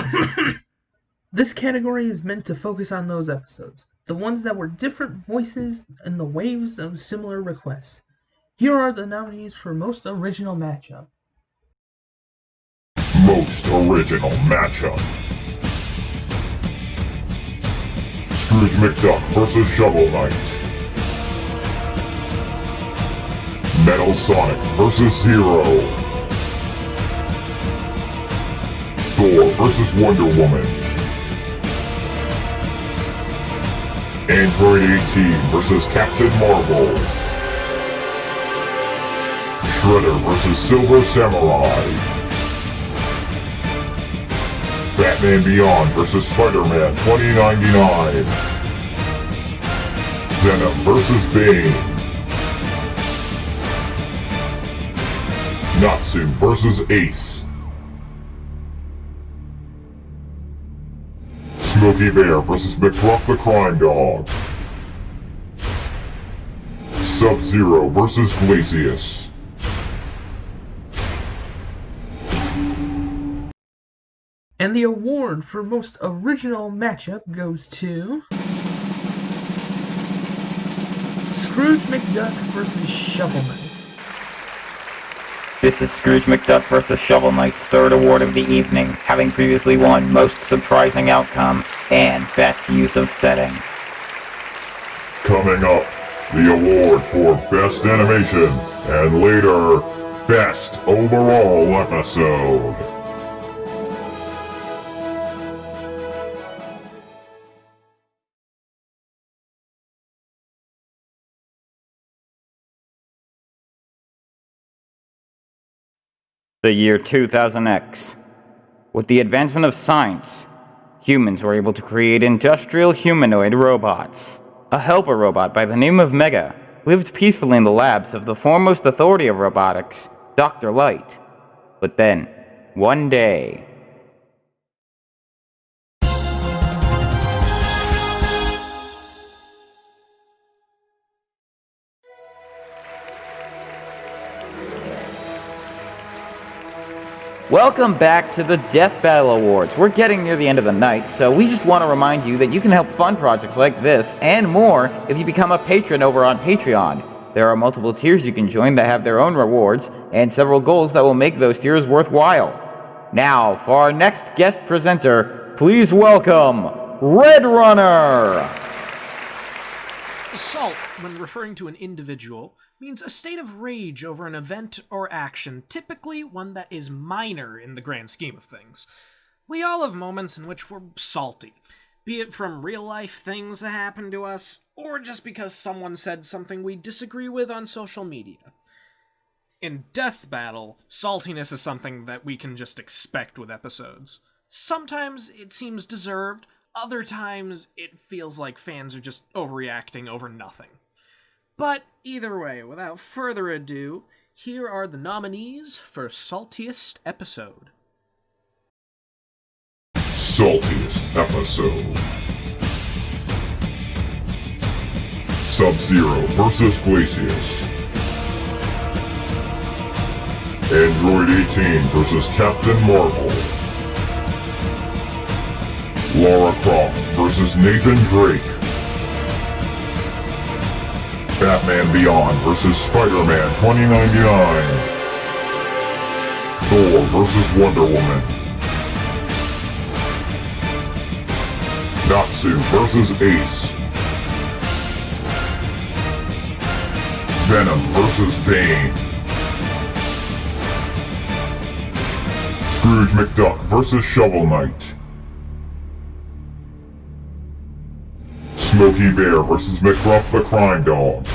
This category is meant to focus on those episodes. The ones that were different voices and the waves of similar requests. Here are the nominees for Most Original Matchup. Most Original Matchup. Scrooge McDuck vs. Shovel Knight. Metal Sonic vs. Zero. Thor vs. Wonder Woman. Android 18 vs. Captain Marvel. Shredder vs. Silver Samurai. Batman Beyond vs. Spider-Man 2099. Venom vs. Bane. NATSU vs. Ace. Smokey Bear vs. McGruff the Crime Dog. Sub-Zero vs. GLACIUS. And the award for Most Original Matchup goes to Scrooge McDuck vs. Shovel Knight. This is Scrooge McDuck vs. Shovel Knight's third award of the evening, having previously won Most Surprising Outcome and Best Use of Setting. Coming up, the award for Best Animation, and later, Best Overall Episode. The year 2000X. With the advancement of science, humans were able to create industrial humanoid robots. A helper robot by the name of Mega lived peacefully in the labs of the foremost authority of robotics, Dr. Light. But then, one day... Welcome back to the Death Battle Awards. We're getting near the end of the night, so we just want to remind you that you can help fund projects like this and more if you become a patron over on Patreon. There are multiple tiers you can join that have their own rewards, and several goals that will make those tiers worthwhile. Now, for our next guest presenter, please welcome Red Runner! Assault, when referring to an individual, means a state of rage over an event or action, typically one that is minor in the grand scheme of things. We all have moments in which we're salty, be it from real-life things that happen to us, or just because someone said something we disagree with on social media. In Death Battle, saltiness is something that we can just expect with episodes. Sometimes it seems deserved, other times it feels like fans are just overreacting over nothing. But either way, without further ado, here are the nominees for Saltiest Episode. Saltiest Episode. Sub-Zero vs. GLACIUS. Android 18 vs. Captain Marvel. Lara Croft vs. Nathan Drake. Batman Beyond vs. Spider-Man 2099. Thor vs. Wonder Woman. NATSU vs. Ace. Venom vs. Bane. Scrooge McDuck vs. Shovel Knight. Smokey Bear vs. McGruff the Crime Dog.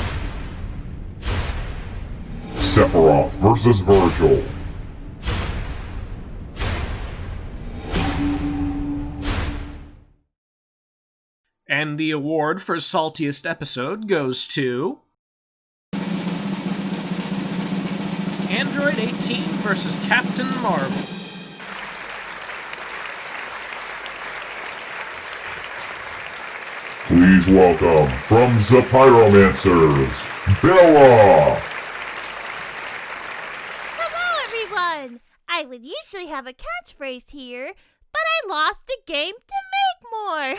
SEPHIROTH vs. VERGIL. And the award for saltiest episode goes to Android 18 vs. Captain Marvel. Please welcome, from the Pyromancers, Bella! Hello, everyone! I would usually have a catchphrase here, but I lost the game to make more.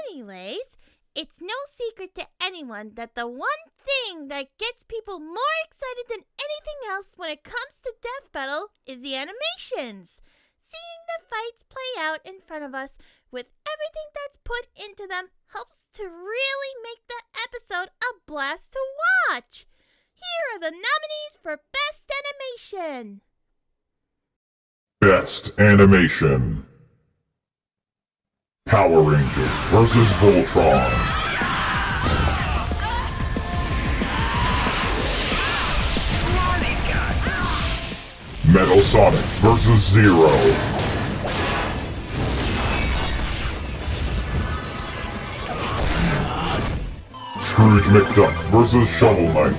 Anyways, it's no secret to anyone that the one thing that gets people more excited than anything else when it comes to Death Battle is the animations. Seeing the fights play out in front of us with everything that's put into them helps to really make the episode a blast to watch. Here are the nominees for Best Animation. Best Animation. Power Rangers vs. VOLTRON. Metal Sonic vs. Zero. Scrooge McDuck vs. Shovel Knight.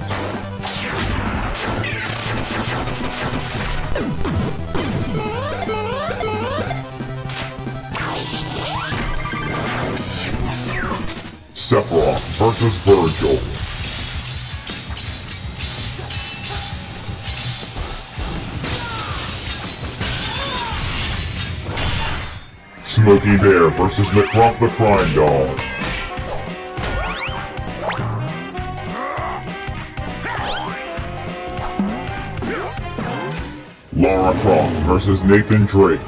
SEPHIROTH vs. VERGIL. Smokey Bear vs. McGruff the Crime Dog. Lara Croft vs. Nathan Drake.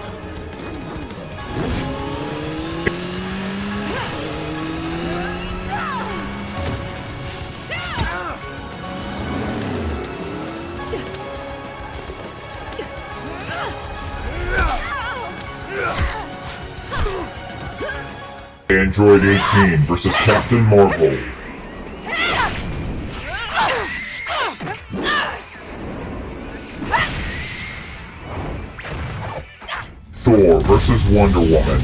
Android 18 vs. Captain Marvel. Thor vs. Wonder Woman.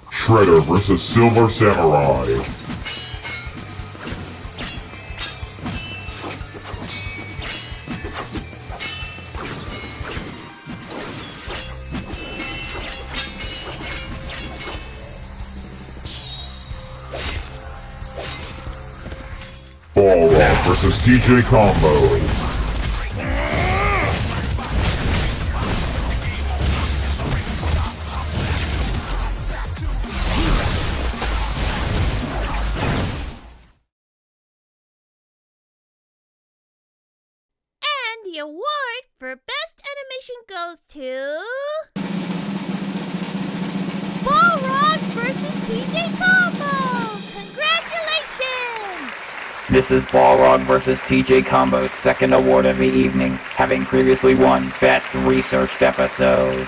Shredder vs. Silver Samurai. BALROG vs. TJ Combo. The award for Best Animation goes to BALROG vs. TJ Combo! Congratulations! This is BALROG vs. TJ Combo's second award of the evening, having previously won Best Researched Episode.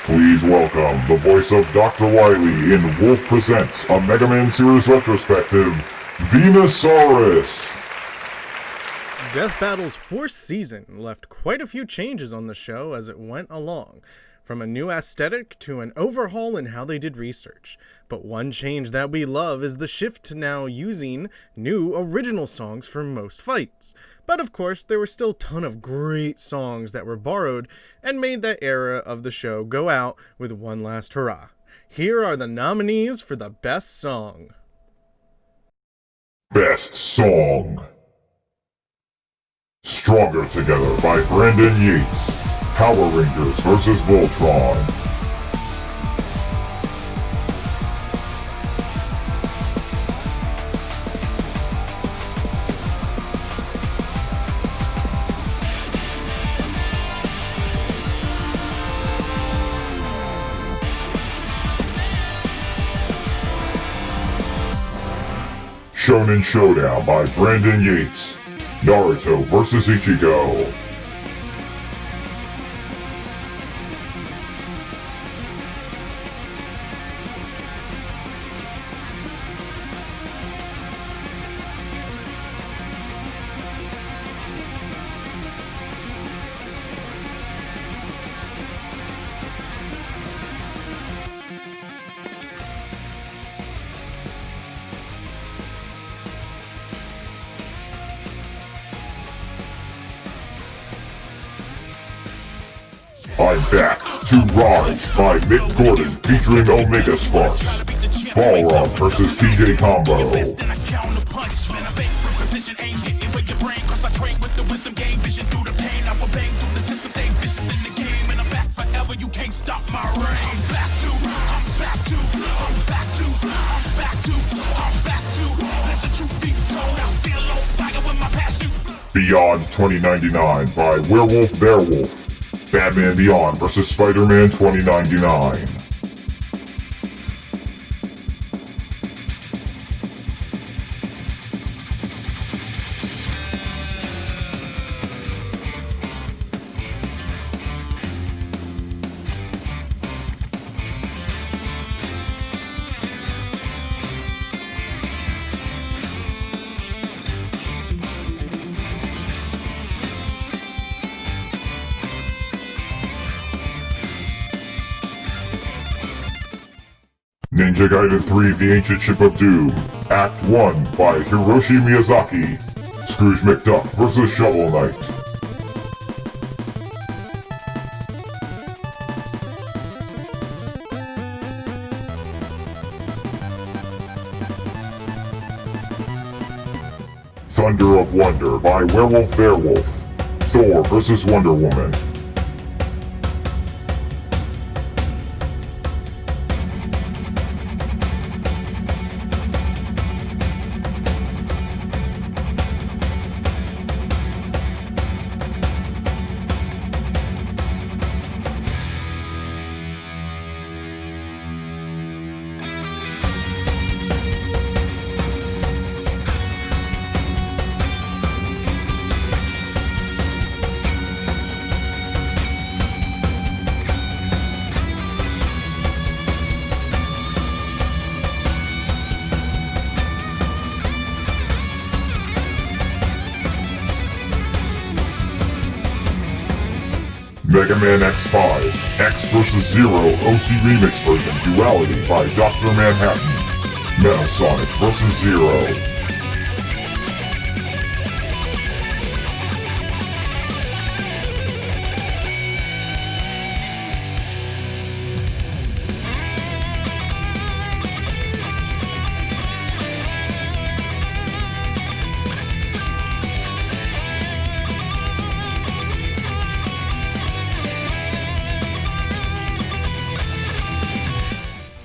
Please welcome the voice of Dr. Wily in Wolf Presents, a Mega Man series retrospective, Venusaurus! Death Battle's fourth season left quite a few changes on the show as it went along, from a new aesthetic to an overhaul in how they did research. But one change that we love is the shift to now using new original songs for most fights. But of course, there were still a ton of great songs that were borrowed and made that era of the show go out with one last hurrah. Here are the nominees for the best song. Best Song. Stronger Together by Brandon Yates. Power Rangers vs. VOLTRON. Shonen Showdown by Brandon Yates. Naruto vs. Ichigo. I'm Back to Rise by Mick Gordon featuring Omega Sparks. Balrog vs. TJ Combo. Beyond 2099 by Werewolf Theirwolf. Batman Beyond vs. Spider-Man 2099. Ninja Gaiden 3 The Ancient Ship of Doom, Act 1 by Hiroshi Miyazaki, Scrooge McDuck vs. Shovel Knight. Thunder of Wonder by Werewolf Theirwolf, Thor vs. Wonder Woman. Mega Man X5, X vs. Zero OC Remix version Duality by Dr. Manhattan, Metal Sonic vs. Zero.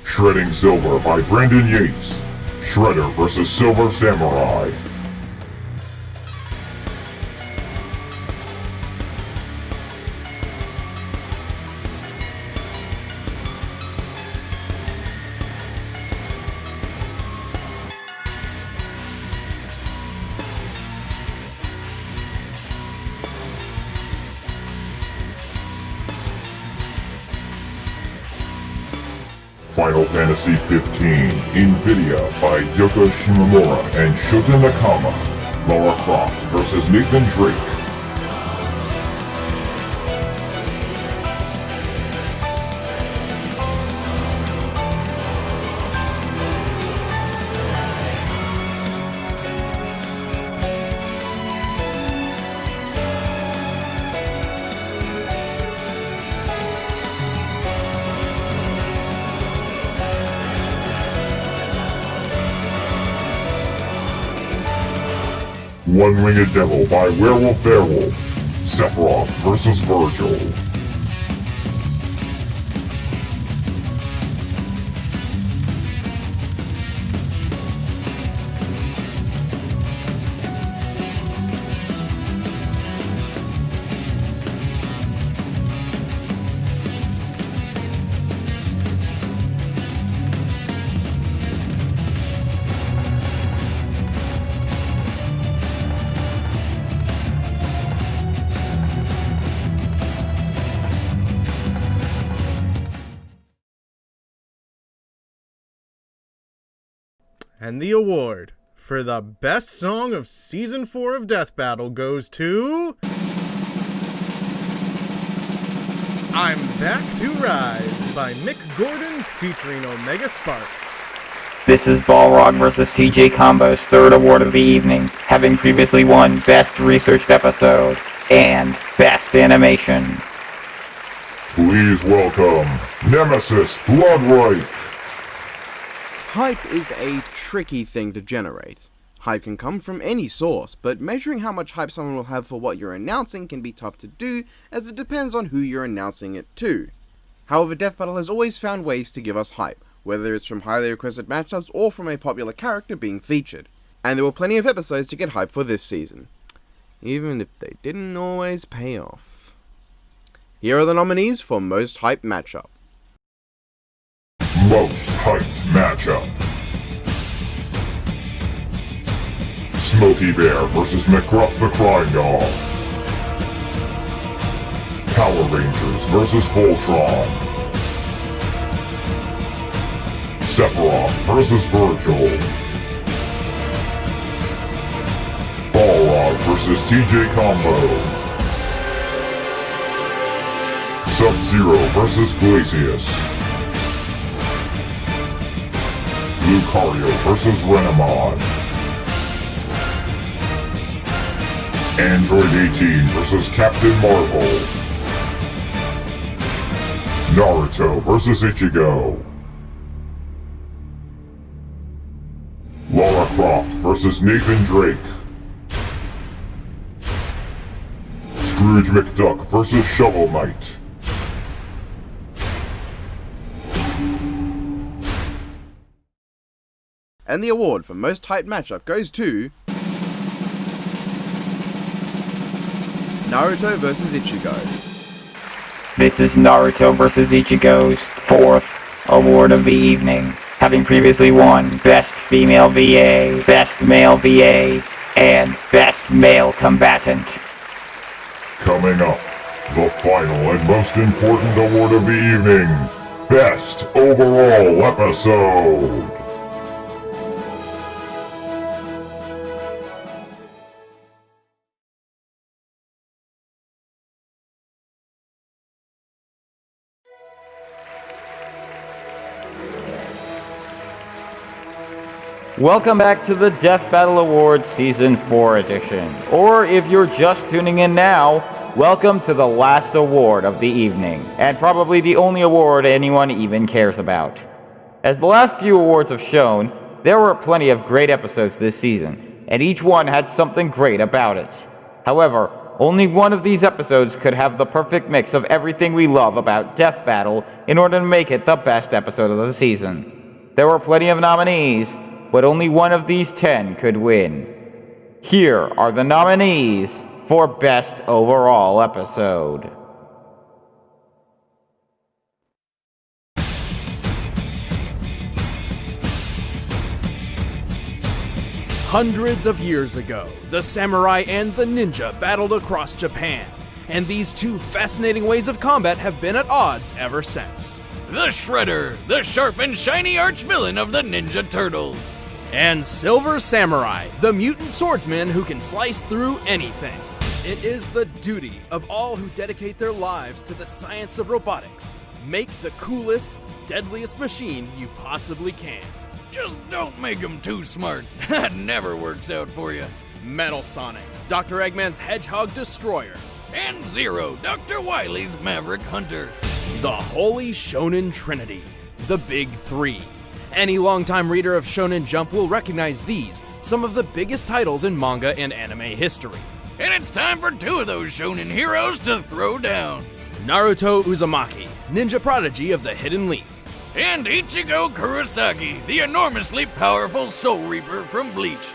Shredding Silver by Brandon Yates, Shredder vs. Silver Samurai. Final Fantasy 15, Invidia by Yoko Shimomura and Shota Nakama, Lara Croft vs. Nathan Drake. One-Winged Devil by Werewolf Theirwolf, Sephiroth vs. Virgil. And the award for the best song of Season 4 of Death Battle goes to... I'm Back to Rise by Mick Gordon featuring Omega Sparks. This is Balrog vs. TJ Combo's third award of the evening, having previously won Best Researched Episode and Best Animation. Please welcome Nemesis Bloodreich. Hype is a tricky thing to generate. Hype can come from any source, but measuring how much hype someone will have for what you're announcing can be tough to do, as it depends on who you're announcing it to. However, Death Battle has always found ways to give us hype, whether it's from highly requested matchups or from a popular character being featured. And there were plenty of episodes to get hype for this season, even if they didn't always pay off. Here are the nominees for Most Hyped Matchup. Most Hyped Matchup. Smokey Bear vs. McGruff the Crime Dog. Power Rangers vs. Voltron. SEPHIROTH vs. VERGIL. Balrog vs. TJ Combo. Sub-Zero vs. GLACIUS. Lucario vs. RENAMON. Android 18 vs. Captain Marvel. Naruto vs. ICHIGO. Lara Croft vs. Nathan Drake. Scrooge McDuck vs. Shovel Knight. And the award for Most Hyped Matchup goes to... Naruto vs. ICHIGO. This is Naruto vs. ICHIGO's fourth award of the evening, having previously won Best Female VA, Best Male VA, and Best Male Combatant. Coming up, the final and most important award of the evening, Best Overall Episode. Welcome back to the Death Battle Awards Season 4 edition. Or if you're just tuning in now, welcome to the last award of the evening, and probably the only award anyone even cares about. As the last few awards have shown, there were plenty of great episodes this season, and each one had something great about it. However, only one of these episodes could have the perfect mix of everything we love about Death Battle in order to make it the best episode of the season. There were plenty of nominees, but only one of these 10 could win. Here are the nominees for Best Overall Episode. Hundreds of years ago, the samurai and the ninja battled across Japan, and these two fascinating ways of combat have been at odds ever since. The Shredder, the sharp and shiny arch-villain of the Ninja Turtles. And Silver Samurai, the mutant swordsman who can slice through anything. It is the duty of all who dedicate their lives to the science of robotics. Make the coolest, deadliest machine you possibly can. Just don't make them too smart. That never works out for you. Metal Sonic, Dr. Eggman's Hedgehog Destroyer. And Zero, Dr. Wily's Maverick Hunter. The Holy Shonen Trinity, the Big Three. Any longtime reader of Shonen Jump will recognize these, some of the biggest titles in manga and anime history. And it's time for two of those shonen heroes to throw down. Naruto Uzumaki, ninja prodigy of the Hidden Leaf. And Ichigo Kurosaki, the enormously powerful Soul Reaper from Bleach.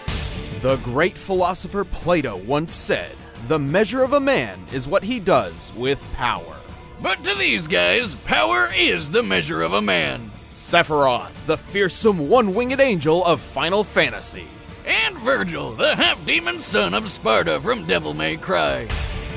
The great philosopher Plato once said, "The measure of a man is what he does with power." But to these guys, power is the measure of a man. Sephiroth, the fearsome one-winged angel of Final Fantasy. And Vergil, the half-demon son of Sparta from Devil May Cry.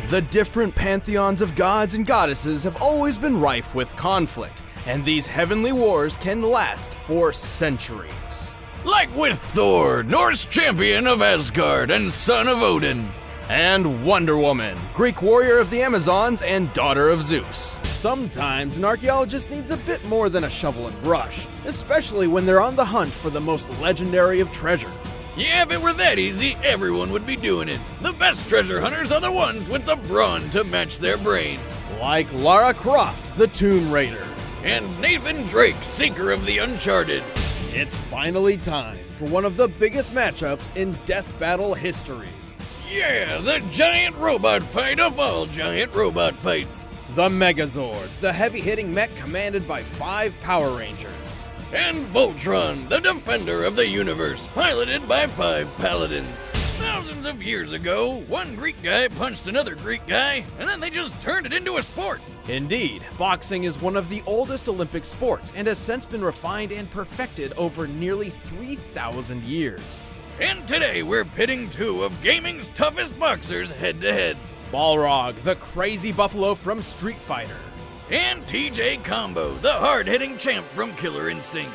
The different pantheons of gods and goddesses have always been rife with conflict, and these heavenly wars can last for centuries. Like with Thor, Norse champion of Asgard and son of Odin. And Wonder Woman, Greek warrior of the Amazons and daughter of Zeus. Sometimes an archaeologist needs a bit more than a shovel and brush, especially when they're on the hunt for the most legendary of treasure. Yeah, if it were that easy, everyone would be doing it. The best treasure hunters are the ones with the brawn to match their brain. Like Lara Croft, the Tomb Raider. And Nathan Drake, seeker of the Uncharted. It's finally time for one of the biggest matchups in Death Battle history. Yeah, the giant robot fight of all giant robot fights. The Megazord, the heavy-hitting mech commanded by 5 Power Rangers. And VOLTRON, the defender of the universe, piloted by 5 paladins. Thousands of years ago, one Greek guy punched another Greek guy, and then they just turned it into a sport. Indeed, boxing is one of the oldest Olympic sports and has since been refined and perfected over nearly 3,000 years. And today we're pitting 2 of gaming's toughest boxers head-to-head. Balrog, the crazy buffalo from Street Fighter. And TJ Combo, the hard-hitting champ from Killer Instinct.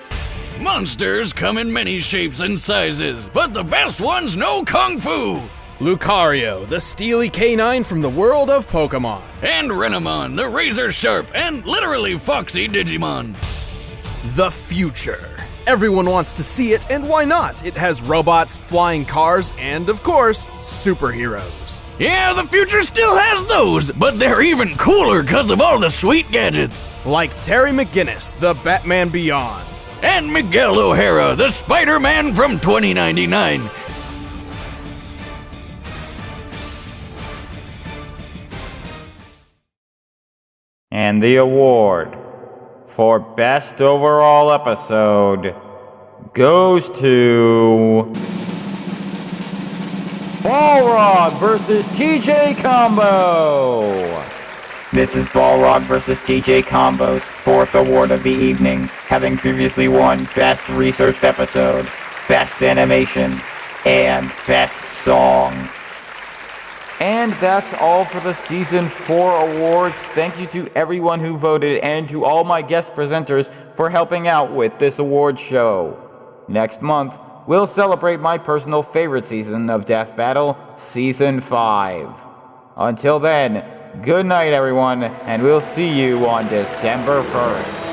Monsters come in many shapes and sizes, but the best ones know Kung Fu. Lucario, the steely canine from the world of Pokemon. And Renamon, the razor-sharp and literally foxy Digimon. The future. Everyone wants to see it, and why not? It has robots, flying cars, and of course, superheroes. Yeah, the future still has those, but they're even cooler because of all the sweet gadgets. Like Terry McGinnis, the Batman Beyond. And Miguel O'Hara, the Spider-Man from 2099. And the award for Best Overall Episode goes to Balrog vs. TJ Combo! This is Balrog vs. TJ Combo's 4th award of the evening, having previously won Best Researched Episode, Best Animation, and Best Song. And that's all for the Season 4 awards. Thank you to everyone who voted and to all my guest presenters for helping out with this award show. Next month, we'll celebrate my personal favorite season of Death Battle, Season 5. Until then, good night everyone, and we'll see you on December 1st.